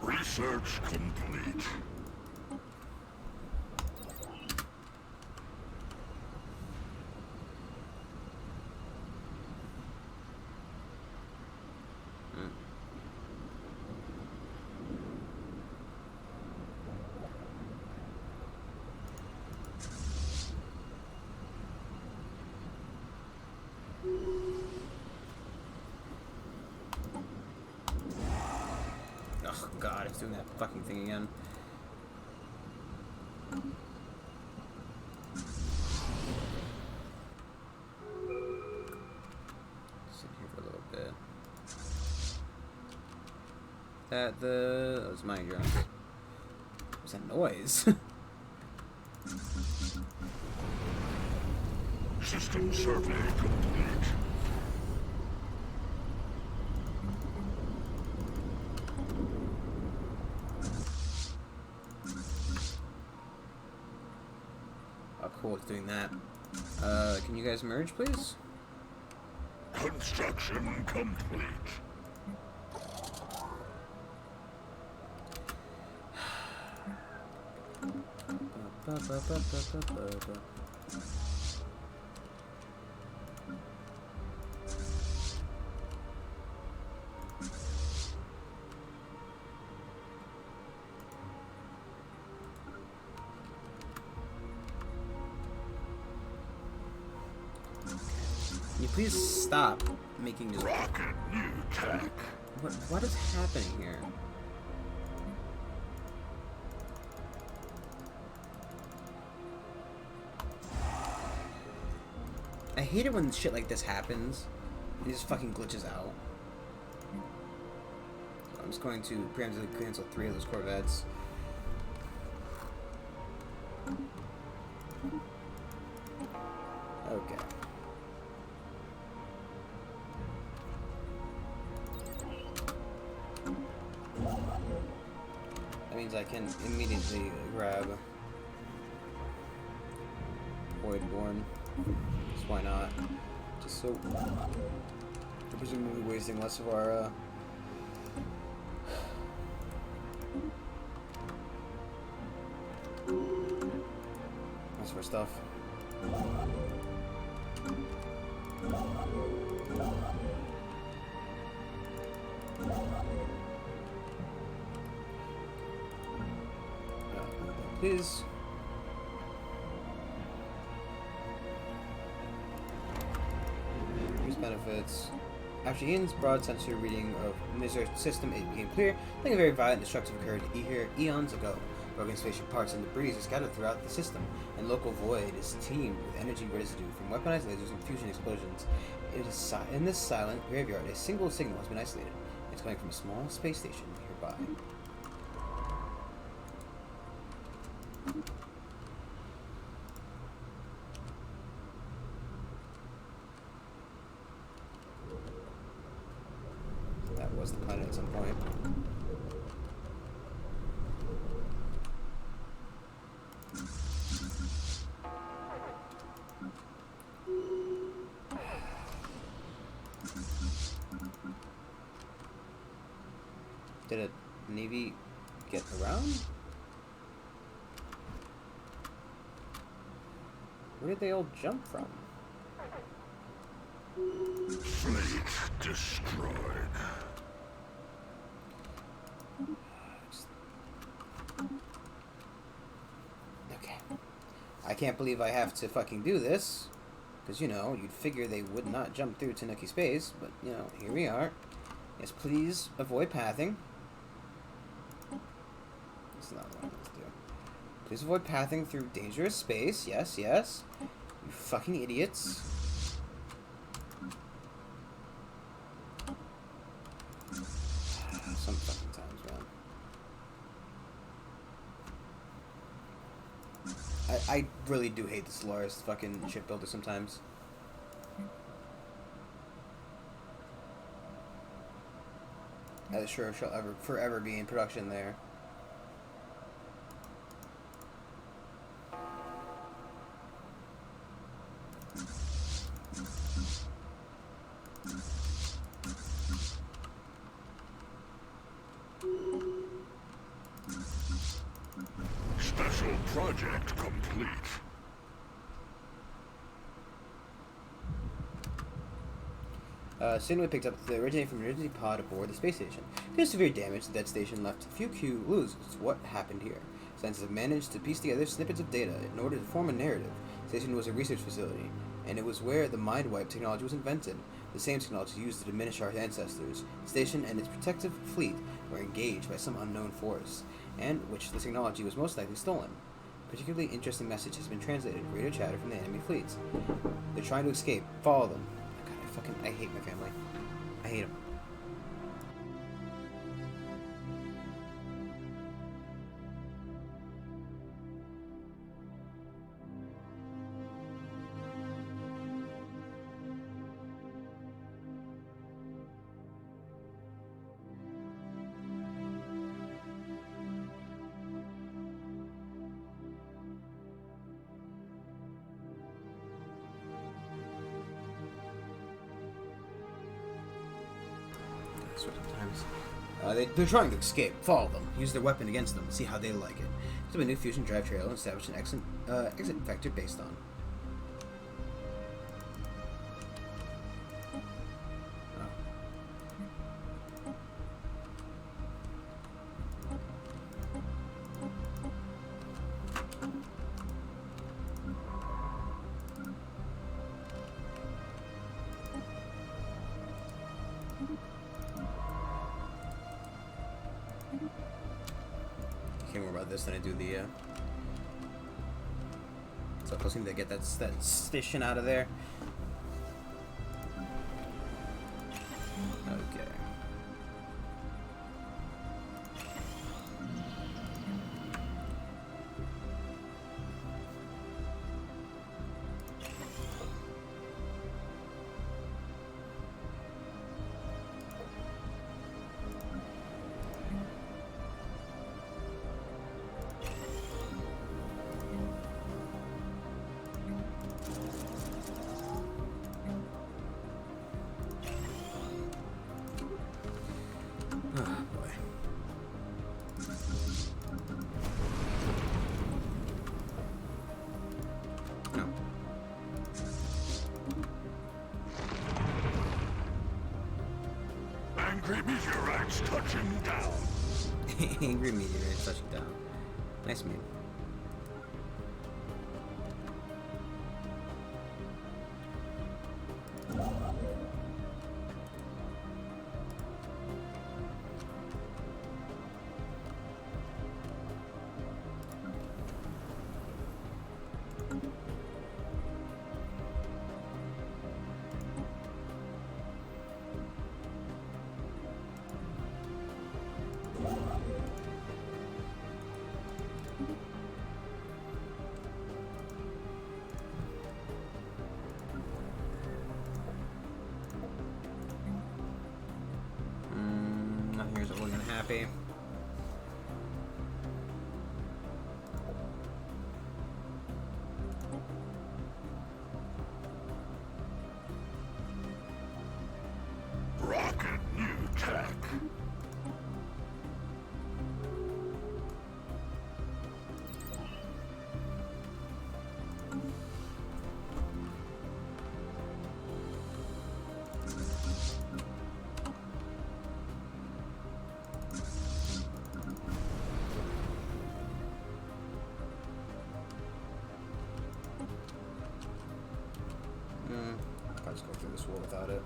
Research complete. Oh god, it's doing that fucking thing again. Sit here for a little bit. That was my drone. What's that noise? System survey complete. Oh, cool, it's doing that. Can you guys merge, please? Construction complete. Can you please stop making just... Rocket new tech. What is happening here? I hate it when shit like this happens. It just fucking glitches out. So I'm just going to preemptively cancel 3 of those Corvettes. Okay. That means I can immediately grab Voidborn. Just why not? Just so we're presumably wasting less of our stuff. Please. Use benefits. After Ian's broad sensory reading of Mizer's system, it became clear something very violent and destructive occurred here eons ago. Broken spaceship parts and debris are scattered throughout the system, and local void is teemed with energy residue from weaponized lasers and fusion explosions. In this silent graveyard, a single signal has been isolated. It's coming from a small space station nearby. That was the planet at some point. Did a Navy get around? Where did they all jump from? Fleet destroyed. Okay. I can't believe I have to fucking do this. Because, you know, you'd figure they would not jump through Tanuki space. But, you know, here we are. Yes, please avoid pathing. That's not what I want to do. Please avoid pathing through dangerous space. Yes, yes. You fucking idiots. Some fucking times, man. I really do hate the Stellaris fucking shipbuilder sometimes. As sure shall forever be in production there. Special project complete. Soon we picked up the originating from emergency pod aboard the space station. Due to severe damage, the dead station left few clues as to what happened here. Scientists have managed to piece together snippets of data in order to form a narrative. The station was a research facility, and it was where the mind wipe technology was invented, the same technology used to diminish our ancestors. The station and its protective fleet were engaged by some unknown force, and which the technology was most likely stolen. A particularly interesting message has been translated in radio chatter from the enemy fleets. They're trying to escape. Follow them. God, I hate my family. I hate them. Sometimes. They're trying to escape. Follow them. Use their weapon against them. See how they like it. There's a new fusion drive trail and establish an exit vector based on. More about this than I do the so close to get that station out of there. Okay. Angry meteorites touching down. Angry meteorites touching down. Nice meme. engineers are only unhappy. Rocket new tech. I'll just go through this wall without it.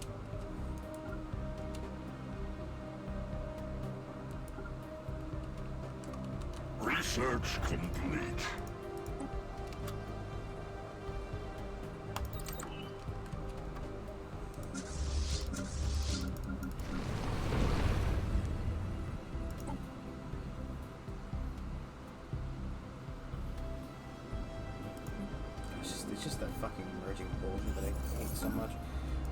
Research complete. It's just that fucking merging bullshit that I hate so much.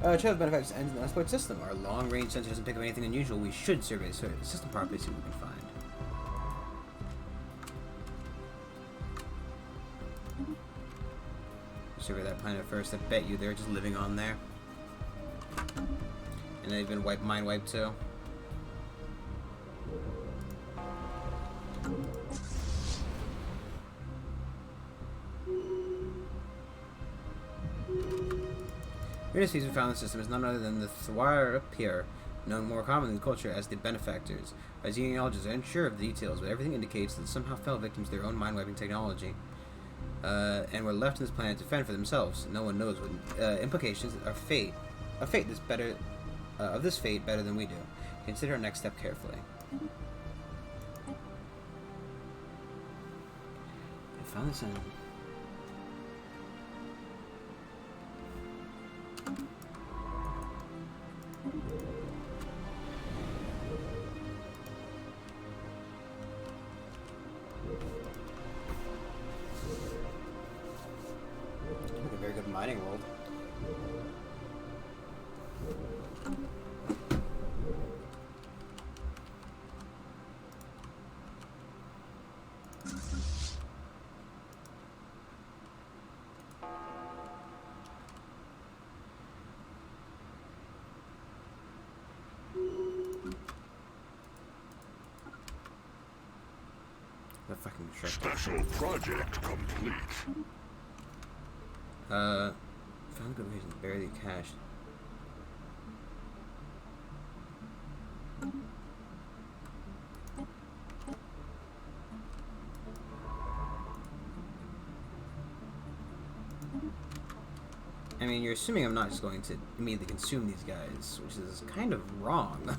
Child's benefactors ends in the unexplored system. Our long-range sensor doesn't pick up anything unusual. We should survey the system properly, see what we can find. Survey that planet first. I bet you they're just living on there. And they've been mind wiped too. The species we found in the system is none other than the Thwarapir, known more commonly in the culture as the benefactors. Our genealogists are unsure of the details, but everything indicates that somehow fell victims to their own mind-wiping technology. And were left on this planet to fend for themselves. No one knows what implications are of this fate better than we do. Consider our next step carefully. I found this in... Like a very good mining world. The fucking trick. Special project complete. Found good reason to bury the cash. I mean, you're assuming I'm not just going to immediately consume these guys, which is kind of wrong.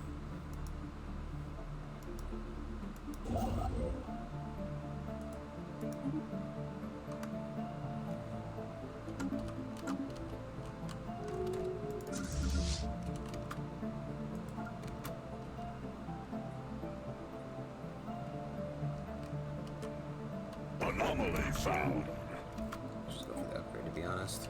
Anomaly found. Just go for the upgrade, to be honest.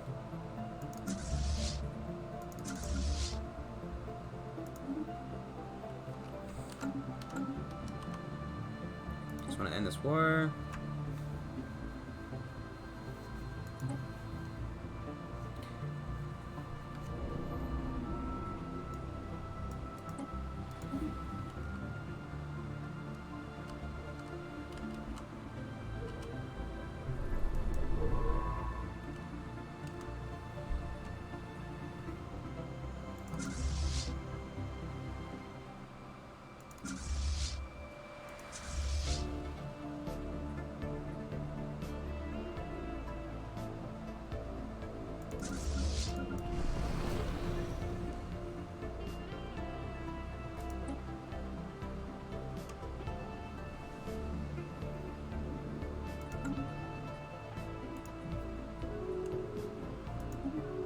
Just want to end this war.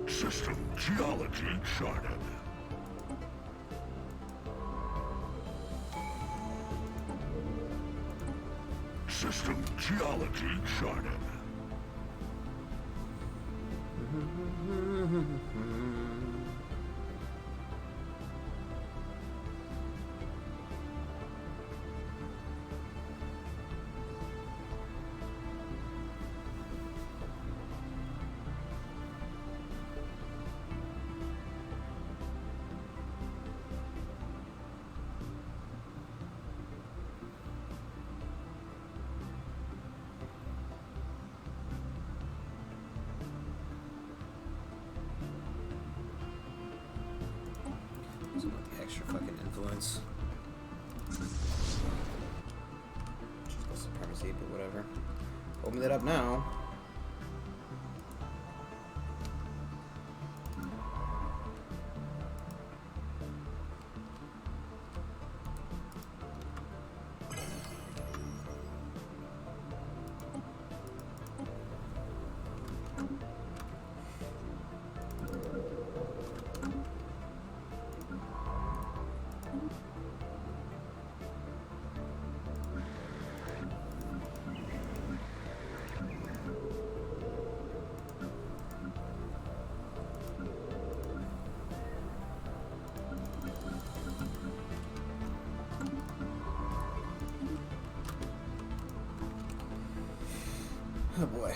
System geology charted. System geology charted. influence. Supremacy, but whatever. Open that up now. Oh boy.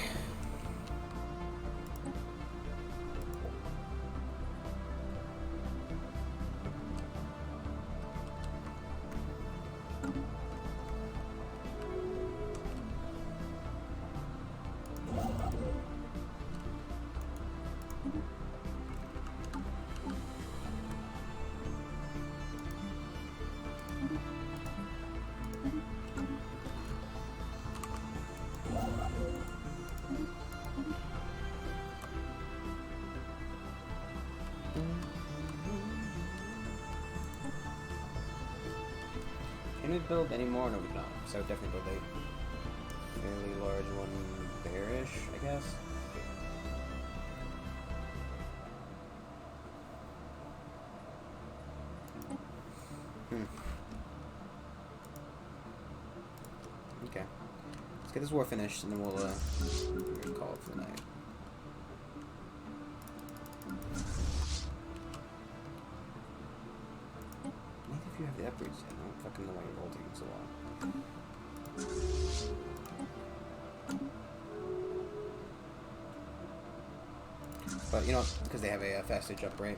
Can we build any more? No, we cannot. So I would definitely build a fairly large one there-ish, I guess. Okay. Let's get this war finished, and then we'll call it for the night. If you have the upgrades yet, I don't fucking know why you're holding so long. But you know, because they have a faster jump rate.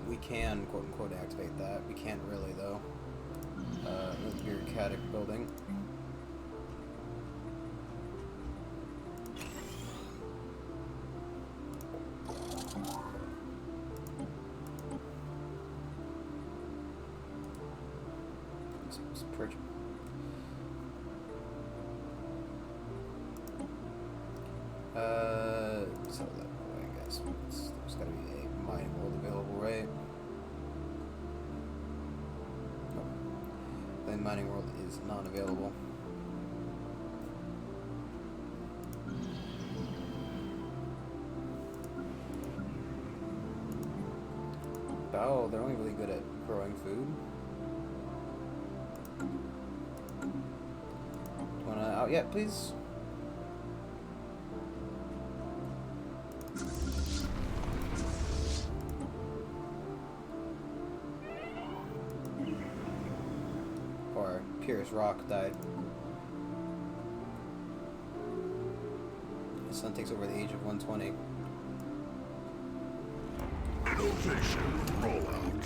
We can quote unquote activate that. We can't really though. The bureaucratic building. Let's purge. So that way, I guess. There's gotta be a mining world available, right? Nope. The mining world is not available. Oh, they're only really good at growing food. Wanna out yet, please? Or Pierce Rock died. His son takes over at the age of 120. Innovation rollout.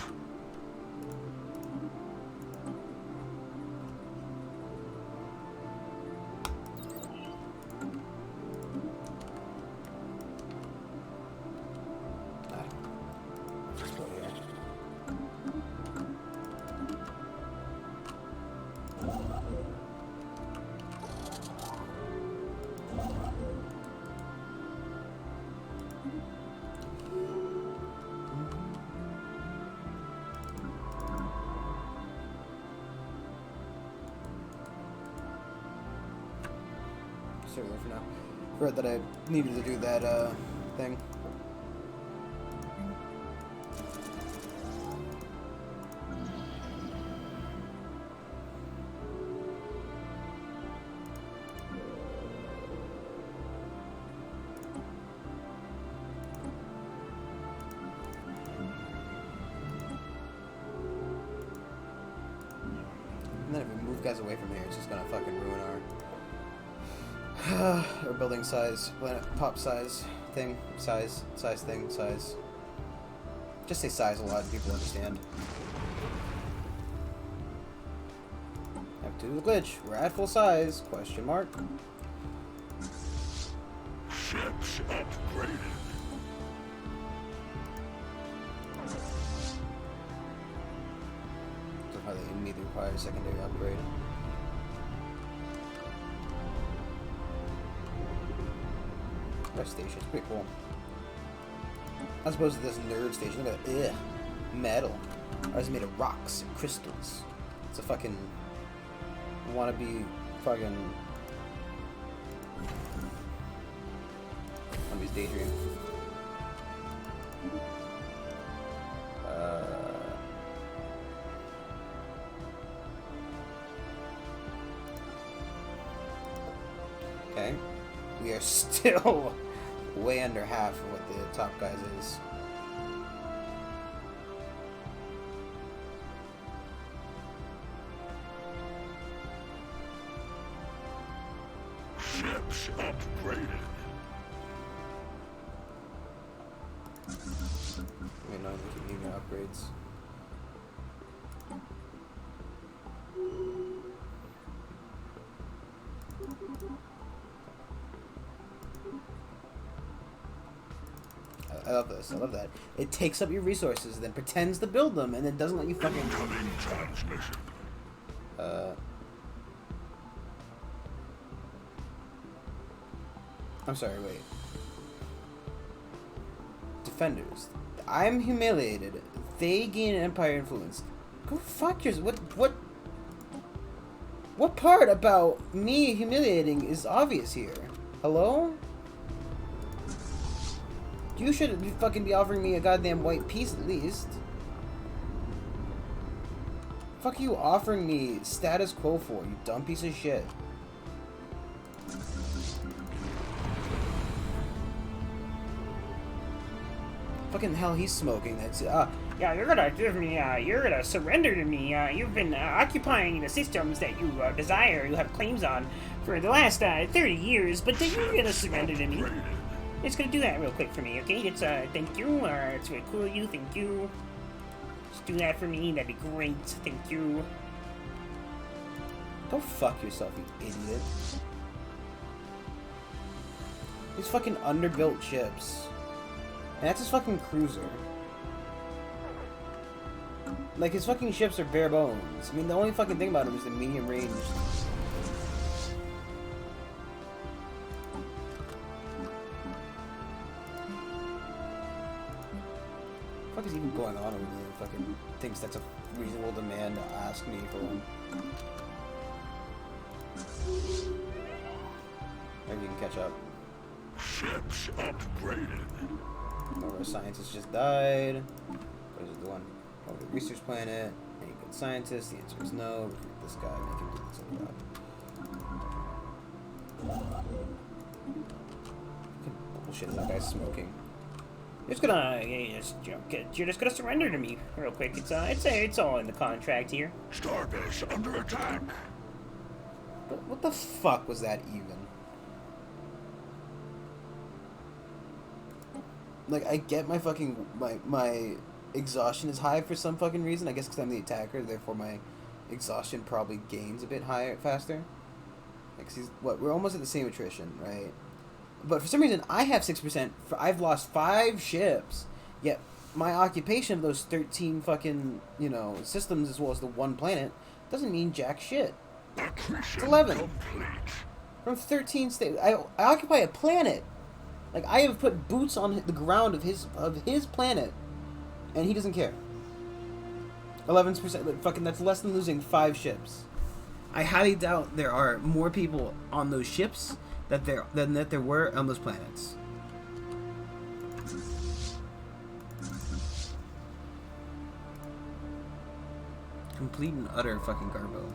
Just go here. Certainly for now. Forgot that I needed to do that thing. guys away from here. It's just gonna fucking ruin our building size, pop size thing, size thing, size. Just say size a lot, and people understand. Have to do the glitch. We're at full size? Question mark. Ships upgraded. So how they immediately require a secondary upgrade. Rest station, it's pretty cool. As opposed to this nerd station, look at that, metal. Ours is made of rocks and crystals. It's a fucking wannabe fucking wannabe's daydream. Okay, we are still way under half of what the top guys is. Ships upgraded. Wait, no, we keep needing upgrades. I love this. I love that. It takes up your resources, then pretends to build them, and then doesn't let you fucking. Incoming transmission. I'm sorry, wait. Defenders. I'm humiliated. They gain empire influence. Go fuck yourself. What part about me humiliating is obvious here? Hello? You should fucking be offering me a goddamn white piece at least. Fuck you offering me status quo for, you dumb piece of shit. Fucking hell, he's smoking. That's Yeah, you're gonna give me, you're gonna surrender to me. You've been occupying the systems that you desire, you have claims on for the last 30 years, but then you're gonna surrender to me. It's gonna do that real quick for me, okay? It's, thank you, it's very cool of you, thank you. Just do that for me, that'd be great, thank you. Go fuck yourself, you idiot. These fucking underbuilt ships. And that's his fucking cruiser. Like, his fucking ships are bare bones. I mean, the only fucking thing about him is the medium range. What the fuck is even going on over there? Fucking thinks that's a reasonable demand to ask me for one. Maybe you can catch up. Ships upgraded. One of our scientists just died. What is it, the one over the research planet? Any good scientists? The answer is no. Recruit this guy, make him do this other job. Fucking bullshit, that guy's smoking. You're just gonna surrender to me real quick. It's all in the contract here. Starbase under attack. But what the fuck was that even? Like, I get my fucking, my exhaustion is high for some fucking reason. I guess because I'm the attacker, therefore my exhaustion probably gains a bit higher, faster. Like, we're almost at the same attrition, right? But for some reason, I have 6%. I've lost 5 ships, yet my occupation of those 13 fucking, systems as well as the one planet doesn't mean jack shit. It's 11. Complete. From 13 states. I occupy a planet. Like, I have put boots on the ground of his planet, and he doesn't care. 11%, fucking, that's less than losing 5 ships. I highly doubt there are more people on those ships than there were on those planets. Complete and utter fucking garbo.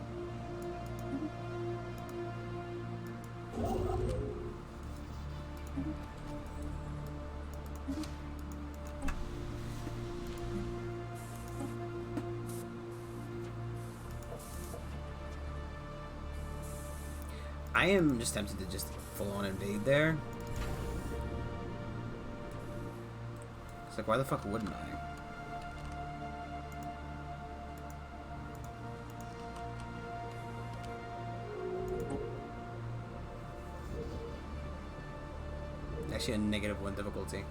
I am just tempted to just full-on invade there. It's like, why the fuck wouldn't I? Actually, a -1 difficulty.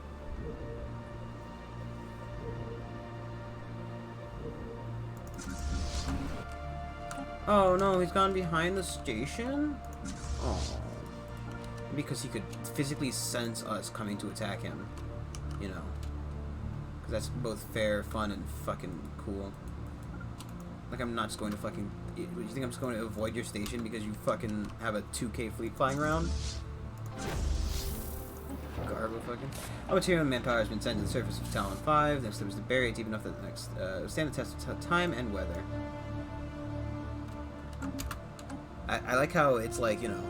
Oh no, he's gone behind the station? Oh. Because he could physically sense us coming to attack him. You know. Because that's both fair, fun, and fucking cool. Like, I'm not just going to fucking... You think I'm just going to avoid your station because you fucking have a 2K fleet flying around? Garbo fucking. All material and manpower has been sent to the surface of Talon 5. Next step is to bury it deep enough that the next stand the test of time and weather. I like how it's like, you know,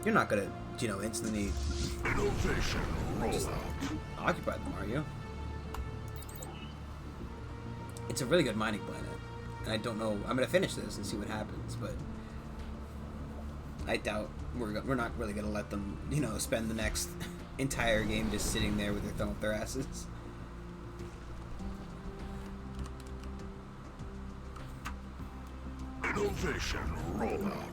you're not gonna, you know, instantly Innovation just rollout. occupy them, are you? It's a really good mining planet, and I don't know. I'm gonna finish this and see what happens, but I doubt we're not really gonna let them, you know, spend the next entire game just sitting there with their thumb up their asses. Innovation rollout.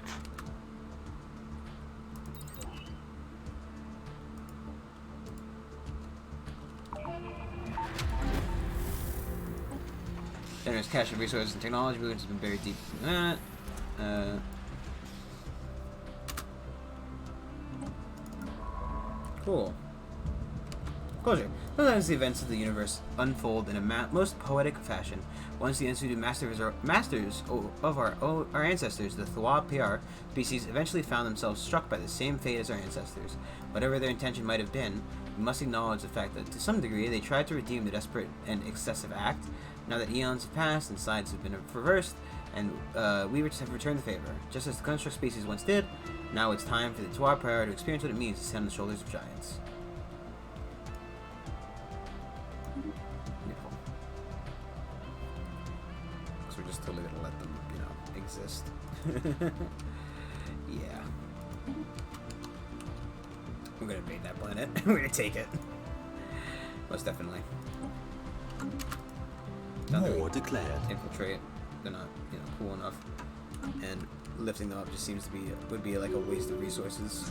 Generous cache of resources and technology, which has been buried deep in that. Cool. Closure. Sometimes the events of the universe unfold in a most poetic fashion. Once the instituted masters of our ancestors, the Thwa PR species, eventually found themselves struck by the same fate as our ancestors. Whatever their intention might have been, we must acknowledge the fact that to some degree they tried to redeem the desperate and excessive act. Now that eons have passed and sides have been reversed, and we have returned the favor. Just as the construct species once did, now it's time for the Thwa PR to experience what it means to stand on the shoulders of giants. Beautiful. Because we're just totally gonna let them, you know, exist. Yeah. We're gonna invade that planet. We're gonna take it. Most definitely. War declared. Infiltrate. They're not, you know, cool enough. And lifting them up just seems to be would be like a waste of resources.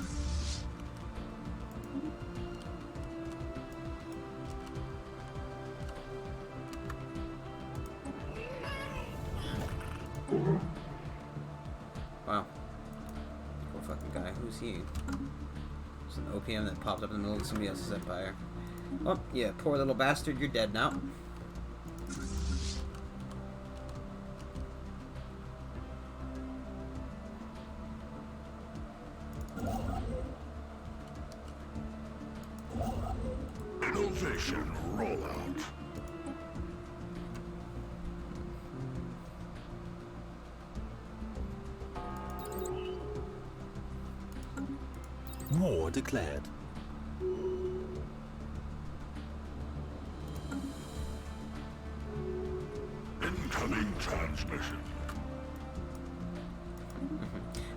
Wow. Poor fucking guy. Who's he? It's an OPM that popped up in the middle of somebody else's empire. Oh, yeah, poor little bastard, you're dead now. Innovation rollout. War declared. Incoming transmission.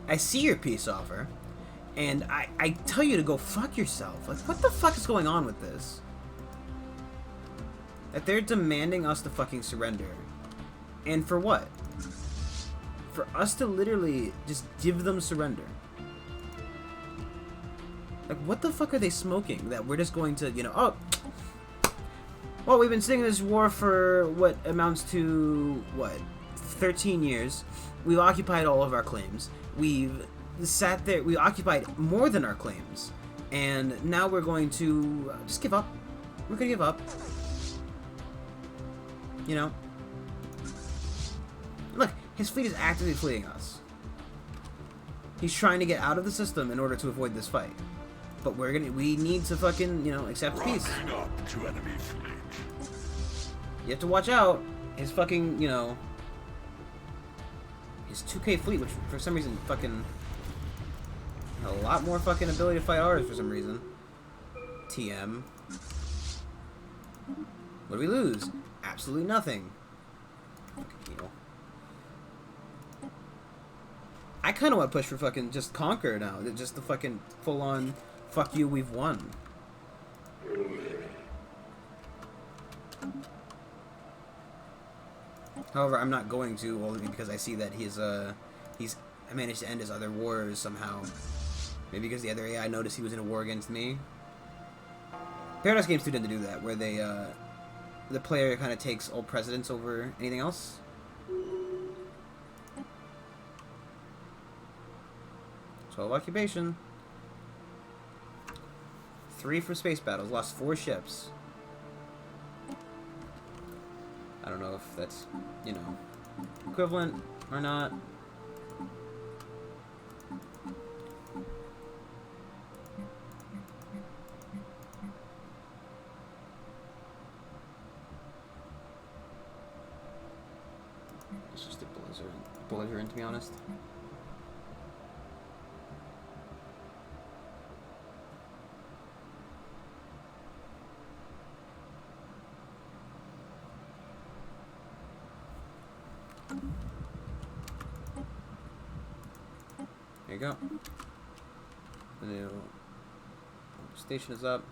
I see your peace offer, and I tell you to go fuck yourself. Like, what the fuck is going on with this? That they're demanding us to fucking surrender. And for what? For us to literally just give them surrender. Like, what the fuck are they smoking? That we're just going to, you know, oh, well, we've been sitting in this war for what amounts to, what, 13 years. We've occupied all of our claims. We've sat there, we occupied more than our claims. And now we're going to just give up. We're going to give up. You know? Look, his fleet is actively fleeing us. He's trying to get out of the system in order to avoid this fight. But we need to fucking, you know, accept peace. Rocking up to enemy fleet. You have to watch out. His fucking, you know, his 2K fleet, which for some reason fucking had a lot more fucking ability to fight ours for some reason. TM. What do we lose? Absolutely nothing. Fucking heal. I kind of want to push for fucking just conquer now. Just the fucking full on, fuck you, we've won. However, I'm not going to, only because I see that he's managed to end his other wars somehow. Maybe because the other AI noticed he was in a war against me. Paradox games too tend to do that, where they, the player kind of takes all precedence over anything else. 12 occupation. 3 for space battles. Lost 4 ships. I don't know if that's, you know, equivalent or not. It's just a belligerent, to be honest. There you go. The new station is up.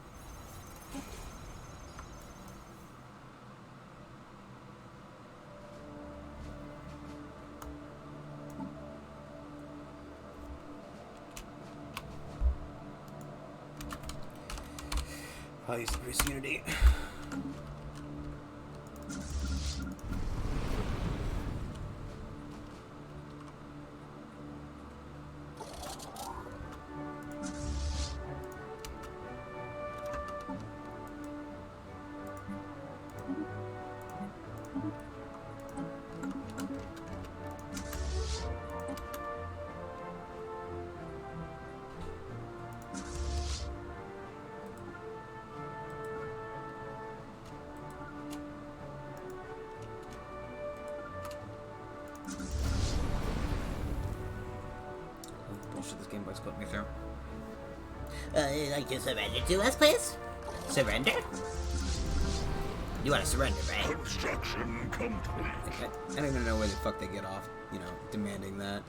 I'll use the Bruce Unity. This Game Boy's put me through. Like to surrender to us, please? Surrender? You want to surrender, right? Construction complete. I don't even know where the fuck they get off, you know, demanding that.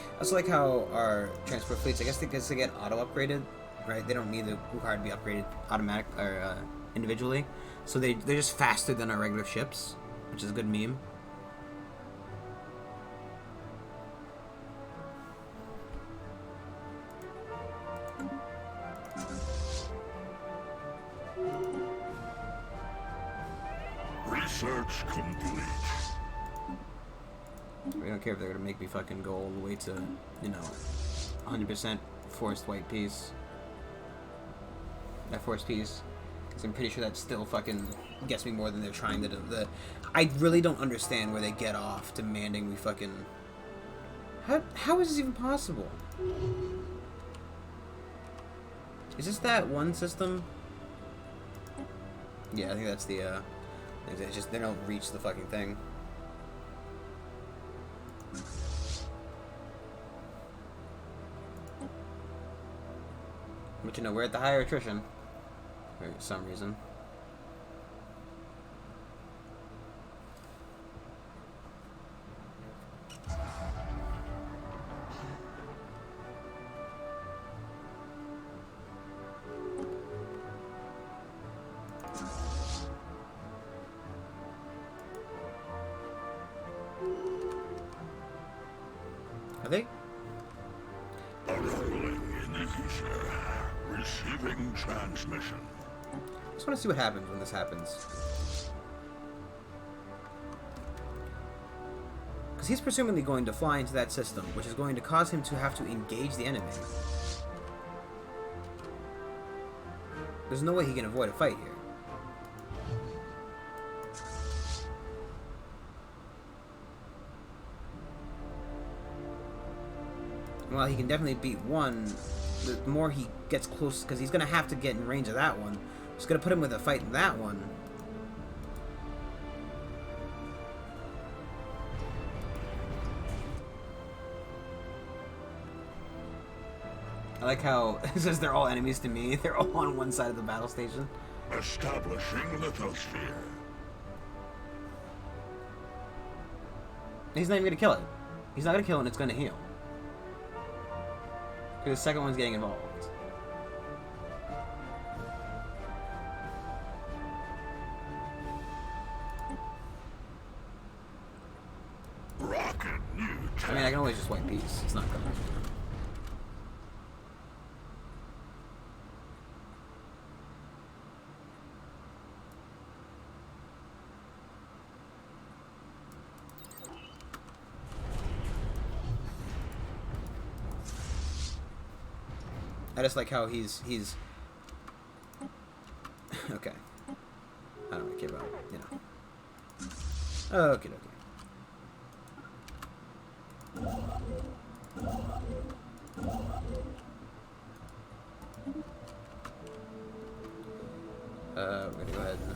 I also like how our transport fleets, I guess because they get auto-upgraded, right? They don't need to require to be upgraded automatic or individually. So they're just faster than our regular ships, which is a good meme. Research complete. We don't care if they're gonna make me fucking go all the way to, you know, 100% forced white peace. That forced peace. Because I'm pretty sure that still fucking gets me more than they're trying to do. I really don't understand where they get off demanding we fucking... How is this even possible? Is this that one system? Yeah, I think that's the, it's just, they don't reach the fucking thing. But you know, we're at the higher attrition for some reason. Are they? Unrolling in the ether. Receiving transmission. I just want to see what happens when this happens. Because he's presumably going to fly into that system, which is going to cause him to have to engage the enemy. There's no way he can avoid a fight here. While he can definitely beat one, the more he gets close, because he's going to have to get in range of that one. It's going to put him with a fight in that one. I like how it says they're all enemies to me. They're all on one side of the battle station. Establishing lithosphere. He's not even gonna kill it. He's not gonna kill it and it's gonna heal. Because the second one's getting involved. Rocket new I mean, I can always just white peace. It's not gonna. I just like how he's okay. I don't really care about, you know. Okay, okay. We're gonna go ahead and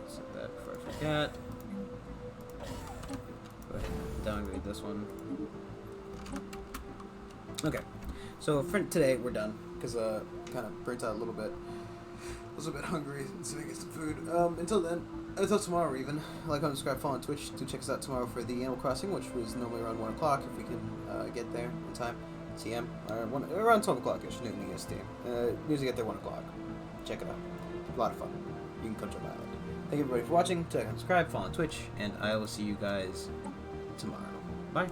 set that before I forget. Go ahead and downgrade this one. Okay, so for today we're done because kind of burnt out a little bit. I was a bit hungry, so I get some food. Until then, until tomorrow even. Like, comment, subscribe, follow on Twitch. Do check us out tomorrow for the Animal Crossing, which was normally around 1 o'clock if we can get there in time. TM, around 12 o'clock-ish, noon EST. Usually get there 1 o'clock. Check it out. A lot of fun. You can come to my island. Thank you everybody for watching. Check out, subscribe, follow on Twitch, and I will see you guys tomorrow. Bye.